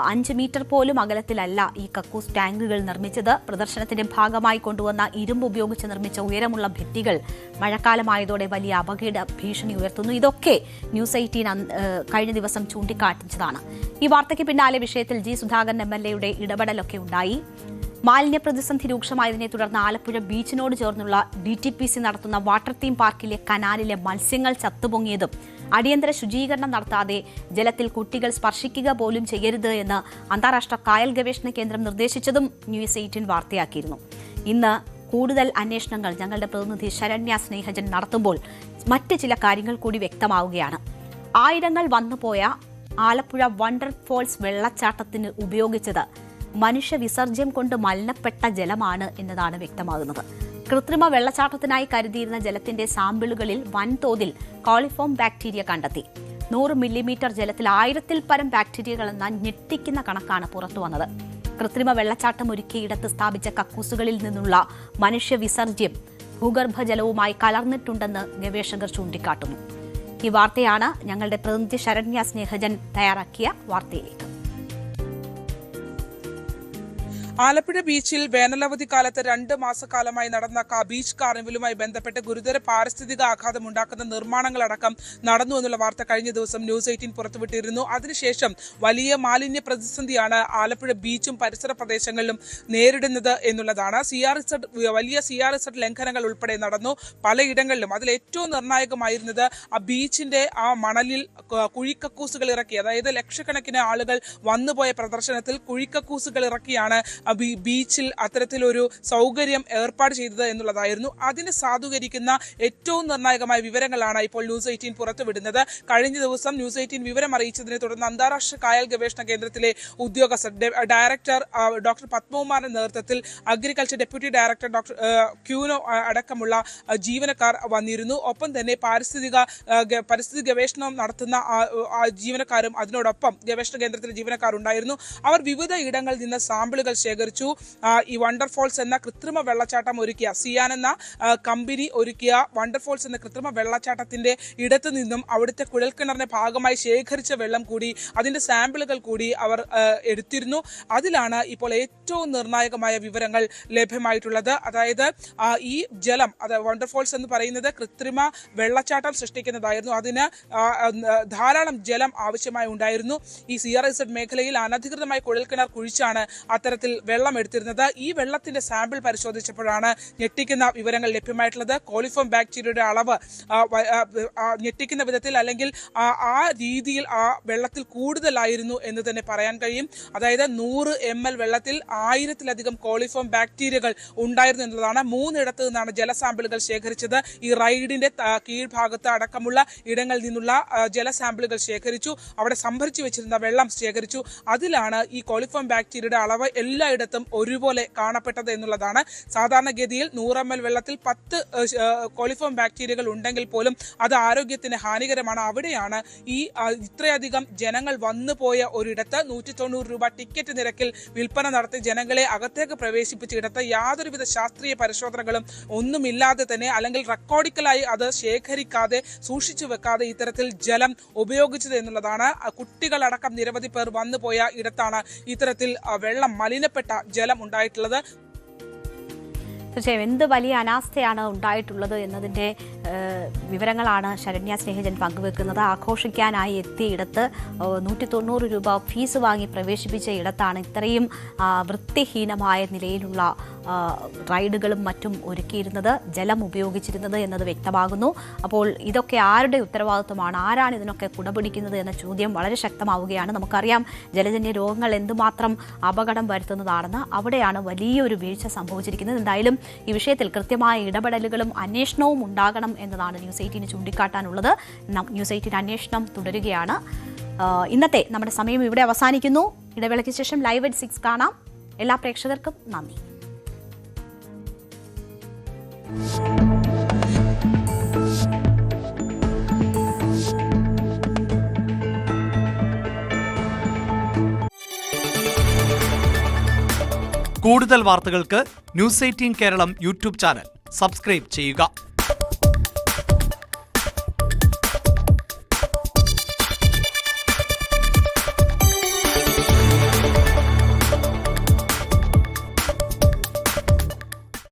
Speaker 1: 5 മീറ്റർ പോലും അകലത്തിലല്ല ഈ കക്കൂസ് ടാങ്കുകൾ നിർമ്മിച്ചത്. പ്രദർശനത്തിന്റെ ഭാഗമായി കൊണ്ടുവന്ന ഇരുമ്പ് ഉപയോഗിച്ച് നിർമ്മിച്ച ഉയരമുള്ള ഭിത്തികൾ മഴക്കാലമായതോടെ വലിയ അപകട ഭീഷണി ഉയർത്തുന്നു. ഇതൊക്കെ ന്യൂസ് 18 കഴിഞ്ഞ ദിവസം ചൂണ്ടിക്കാട്ടിച്ചതാണ്. ഈ വാർത്തയ്ക്ക് പിന്നാലെ വിഷയത്തിൽ G. സുധാകരൻ MLA ഇടപെടലൊക്കെ ഉണ്ടായി. മാലിന്യ പ്രതിസന്ധി രൂക്ഷമായതിനെ തുടർന്ന് ആലപ്പുഴ ബീച്ചിനോട് ചേർന്നുള്ള DTPC നടത്തുന്ന വാട്ടർ തീം പാർക്കിലെ കനാലിലെ മത്സ്യങ്ങൾ ചത്തുപൊങ്ങിയതും അടിയന്തര ശുചീകരണം നടത്താതെ ജലത്തിൽ കുട്ടികൾ സ്പർശിക്കുക പോലും ചെയ്യരുത് എന്ന് അന്താരാഷ്ട്ര കായൽ ഗവേഷണ കേന്ദ്രം നിർദ്ദേശിച്ചതും ന്യൂസ് 18 വാർത്തയാക്കിയിരുന്നു. ഇന്ന് കൂടുതൽ അന്വേഷണങ്ങൾ ഞങ്ങളുടെ പ്രതിനിധി ശരണ്യ സ്നേഹജൻ നടത്തുമ്പോൾ മറ്റ് ചില കാര്യങ്ങൾ കൂടി വ്യക്തമാവുകയാണ്. ആയിരങ്ങൾ വന്നുപോയ ആലപ്പുഴ വണ്ടർ ഫോൾസ് വെള്ളച്ചാട്ടത്തിന് ഉപയോഗിച്ചത് മനുഷ്യ വിസർജ്യം കൊണ്ട് മലിനപ്പെട്ട ജലമാണ് എന്നതാണ് വ്യക്തമാകുന്നത്. കൃത്രിമ വെള്ളച്ചാട്ടത്തിനായി കരുതിയിരുന്ന ജലത്തിന്റെ സാമ്പിളുകളിൽ വൻതോതിൽ കോളിഫോം ബാക്ടീരിയ കണ്ടെത്തി. 100 മില്ലിമീറ്റർ ജലത്തിൽ 1000-ൽ പരം ബാക്ടീരിയകളെന്ന ഞെട്ടിക്കുന്ന കണക്കാണ് പുറത്തുവന്നത്. കൃത്രിമ വെള്ളച്ചാട്ടം ഒരുക്കിയിടത്ത് സ്ഥാപിച്ച കക്കൂസുകളിൽ നിന്നുള്ള മനുഷ്യ വിസർജ്യം ഭൂഗർഭജലവുമായി കലർന്നിട്ടുണ്ടെന്ന് ഗവേഷകർ ചൂണ്ടിക്കാട്ടുന്നു. ഈ വാർത്തയാണ് ഞങ്ങളുടെ പ്രതിനിധി ശരണ്യ സ്നേഹജൻ തയ്യാറാക്കിയ വാർത്തയിലേക്ക്.
Speaker 10: ആലപ്പുഴ ബീച്ചിൽ വേനലവധി കാലത്ത് 2 മാസക്കാലമായി നടന്ന ബീച്ച് കാർണിവലുമായി ബന്ധപ്പെട്ട് ഗുരുതര പാരിസ്ഥിതിക ആഘാതം ഉണ്ടാക്കുന്ന നിർമ്മാണങ്ങളടക്കം നടന്നു എന്നുള്ള വാർത്ത കഴിഞ്ഞ ദിവസം ന്യൂസ് 18 പുറത്തുവിട്ടിരുന്നു. അതിനുശേഷം വലിയ മാലിന്യ പ്രതിസന്ധിയാണ് ആലപ്പുഴ ബീച്ചും പരിസര പ്രദേശങ്ങളിലും നേരിടുന്നത് എന്നുള്ളതാണ്. വലിയ CRZ ലംഘനങ്ങൾ ഉൾപ്പെടെ നടന്നു പലയിടങ്ങളിലും. അതിൽ ഏറ്റവും നിർണായകമായിരുന്നത് ആ ബീച്ചിന്റെ ആ മണലിൽ കുഴിക്കക്കൂസുകൾ ഇറക്കി, അതായത് ലക്ഷക്കണക്കിന് ആളുകൾ വന്നുപോയ പ്രദർശനത്തിൽ കുഴിക്കക്കൂസുകൾ ഇറക്കിയാണ് ബീച്ചിൽ അത്തരത്തിലൊരു സൗകര്യം ഏർപ്പാട് ചെയ്തത് എന്നുള്ളതായിരുന്നു. അതിനെ സാധൂകരിക്കുന്ന ഏറ്റവും നിർണായകമായ വിവരങ്ങളാണ് ഇപ്പോൾ ന്യൂസ് 18 പുറത്തുവിടുന്നത്. കഴിഞ്ഞ ദിവസം ന്യൂസ് 18 വിവരം അറിയിച്ചതിനെ തുടർന്ന് അന്താരാഷ്ട്ര കായൽ ഗവേഷണ കേന്ദ്രത്തിലെ ഉദ്യോഗസ്ഥർ, ഡയറക്ടർ ഡോക്ടർ പത്മകുമാറിന്റെ നേതൃത്വത്തിൽ അഗ്രികൾച്ചർ ഡെപ്യൂട്ടി ഡയറക്ടർ ഡോക്ടർ ക്യൂനോ അടക്കമുള്ള ജീവനക്കാർ വന്നിരുന്നു. ഒപ്പം തന്നെ പരിസ്ഥിതി ഗവേഷണം നടത്തുന്ന ജീവനക്കാരും അതിനോടൊപ്പം ഗവേഷണ കേന്ദ്രത്തിലെ ജീവനക്കാർ ഉണ്ടായിരുന്നു. അവർ വിവിധ ഇടങ്ങളിൽ നിന്ന് സാമ്പിളുകൾ ശേഖരിച്ചു. ഈ വണ്ടർ ഫോൾസ് എന്ന കൃത്രിമ വെള്ളച്ചാട്ടം ഒരുക്കിയ സിയാൻ എന്ന കമ്പനി ഒരുക്കിയ വണ്ടർ ഫോൾസ് എന്ന കൃത്രിമ വെള്ളച്ചാട്ടത്തിന്റെ ഇടത്തു നിന്നും അവിടുത്തെ കുഴൽക്കിണറിന്റെ ഭാഗമായി ശേഖരിച്ച വെള്ളം കൂടി, അതിന്റെ സാമ്പിളുകൾ കൂടി അവർ എടുത്തിരുന്നു. അതിലാണ് ഇപ്പോൾ ഏറ്റവും നിർണായകമായ വിവരങ്ങൾ ലഭ്യമായിട്ടുള്ളത്. അതായത് ഈ ജലം, വാട്ടർഫോൾസ് എന്ന് പറയുന്നത് കൃത്രിമ വെള്ളച്ചാട്ടം സൃഷ്ടിക്കുന്നതായിരുന്നു. അതിന് ധാരാളം ജലം ആവശ്യമായി ഉണ്ടായിരുന്നു. ഈ CRZ മേഖലയിൽ അനധികൃതമായി കുഴൽക്കിണർ കുഴിച്ചാണ് അത്തരത്തിൽ വെള്ളം എടുത്തിരുന്നത്. ഈ വെള്ളത്തിന്റെ സാമ്പിൾ പരിശോധിച്ചപ്പോഴാണ് ഞെട്ടിക്കുന്ന വിവരങ്ങൾ ലഭ്യമായിട്ടുള്ളത്. കോളിഫോം ബാക്ടീരിയയുടെ അളവ് ഞെട്ടിക്കുന്ന വിധത്തിൽ, അല്ലെങ്കിൽ ആ രീതിയിൽ ആ വെള്ളത്തിൽ കൂടുതലായിരുന്നു എന്ന് തന്നെ പറയാൻ കഴിയും. അതായത് 100 ml വെള്ളത്തിൽ 1000-ലധികം കോളിഫോം ബാക്ടീരിയകൾ ഉണ്ടായിരുന്നു എന്നുള്ളതാണ്. 3 ഇടത്ത് നിന്നാണ് ജലസാമ്പിളുകൾ ശേഖരിച്ചത്. ഈ റൈഡിന്റെ കീഴ്ഭാഗത്ത് അടക്കമുള്ള ഇടങ്ങളിൽ നിന്നുള്ള ജലസാമ്പിളുകൾ ശേഖരിച്ചു. അവിടെ സംഭരിച്ചു വെച്ചിരുന്ന വെള്ളം ശേഖരിച്ചു. അതിലാണ് ഈ കോളിഫോം ബാക്ടീരിയയുടെ അളവ് എല്ലായിടത്തും ഒരുപോലെ കാണപ്പെട്ടത് എന്നുള്ളതാണ്. സാധാരണഗതിയിൽ 100 ml വെള്ളത്തിൽ 10 കോളിഫോം ബാക്ടീരിയകൾ ഉണ്ടെങ്കിൽ പോലും അത് ആരോഗ്യത്തിന് ഹാനികരമാണ്. അവിടെയാണ് ഈ ഇത്രയധികം ജനങ്ങൾ വന്നുപോയ ഒരിടത്ത് 190 രൂപ ടിക്കറ്റ് നിരക്കിൽ വിൽപ്പന നടത്തി ജനങ്ങളെ അകത്തേക്ക് പ്രവേശിപ്പിച്ച ഇടത്ത് യാതൊരുവിധ ശാസ്ത്രീയ പരിശോധനകളും ഒന്നുമില്ലാതെ തന്നെ, അല്ലെങ്കിൽ റെക്കോർഡിക്കലായി അത് ശേഖരിക്കാതെ സൂക്ഷിച്ചു വെക്കാതെ ഇത്തരത്തിൽ ജലം ഉപയോഗിച്ചത് എന്നുള്ളതാണ്. കുട്ടികളടക്കം നിരവധി പേർ വന്നുപോയ ഇടത്താണ് ഇത്തരത്തിൽ വെള്ളം മലിനപ്പെട്ട ജലം ഉണ്ടായിട്ടുള്ളത്.
Speaker 1: തീർച്ചയായും എന്ത് വലിയ അനാസ്ഥയാണ് ഉണ്ടായിട്ടുള്ളത് എന്നതിൻ്റെ വിവരങ്ങളാണ് ശരണ്യ സ്നേഹജൻ പങ്കുവെക്കുന്നത്. ആഘോഷിക്കാനായി എത്തിയിടത്ത് 190 രൂപ ഫീസ് വാങ്ങി പ്രവേശിപ്പിച്ച ഇടത്താണ് ഇത്രയും വൃത്തിഹീനമായ നിലയിലുള്ള റൈഡുകളും മറ്റും ഒരുക്കിയിരുന്നത്, ജലം ഉപയോഗിച്ചിരുന്നത് എന്നത് വ്യക്തമാകുന്നു. അപ്പോൾ ഇതൊക്കെ ആരുടെ ഉത്തരവാദിത്വമാണ്, ആരാണ് ഇതിനൊക്കെ കുടപിടിക്കുന്നത് എന്ന ചോദ്യം വളരെ ശക്തമാവുകയാണ്. നമുക്കറിയാം ജലജന്യ രോഗങ്ങൾ എന്തുമാത്രം അപകടം വരുത്തുന്നതാണെന്ന്. അവിടെയാണ് വലിയൊരു വീഴ്ച സംഭവിച്ചിരിക്കുന്നത്. എന്തായാലും ഈ വിഷയത്തിൽ കൃത്യമായ ഇടപെടലുകളും അന്വേഷണവും ഉണ്ടാകണം എന്നതാണ് ന്യൂസ് 18 ചൂണ്ടിക്കാട്ടാനുള്ളത്. ന്യൂസ് 18 അന്വേഷണം തുടരുകയാണ്. ഇന്നത്തെ നമ്മുടെ സമയം ഇവിടെ അവസാനിക്കുന്നു. ഇടവേളയ്ക്ക് ശേഷം ലൈവ് അറ്റ് 6 കാണാം. എല്ലാ പ്രേക്ഷകർക്കും നന്ദി.
Speaker 11: കൂടുതൽ വാർത്തകൾക്ക് news 18 Keralam YouTube channel subscribe ചെയ്യുക.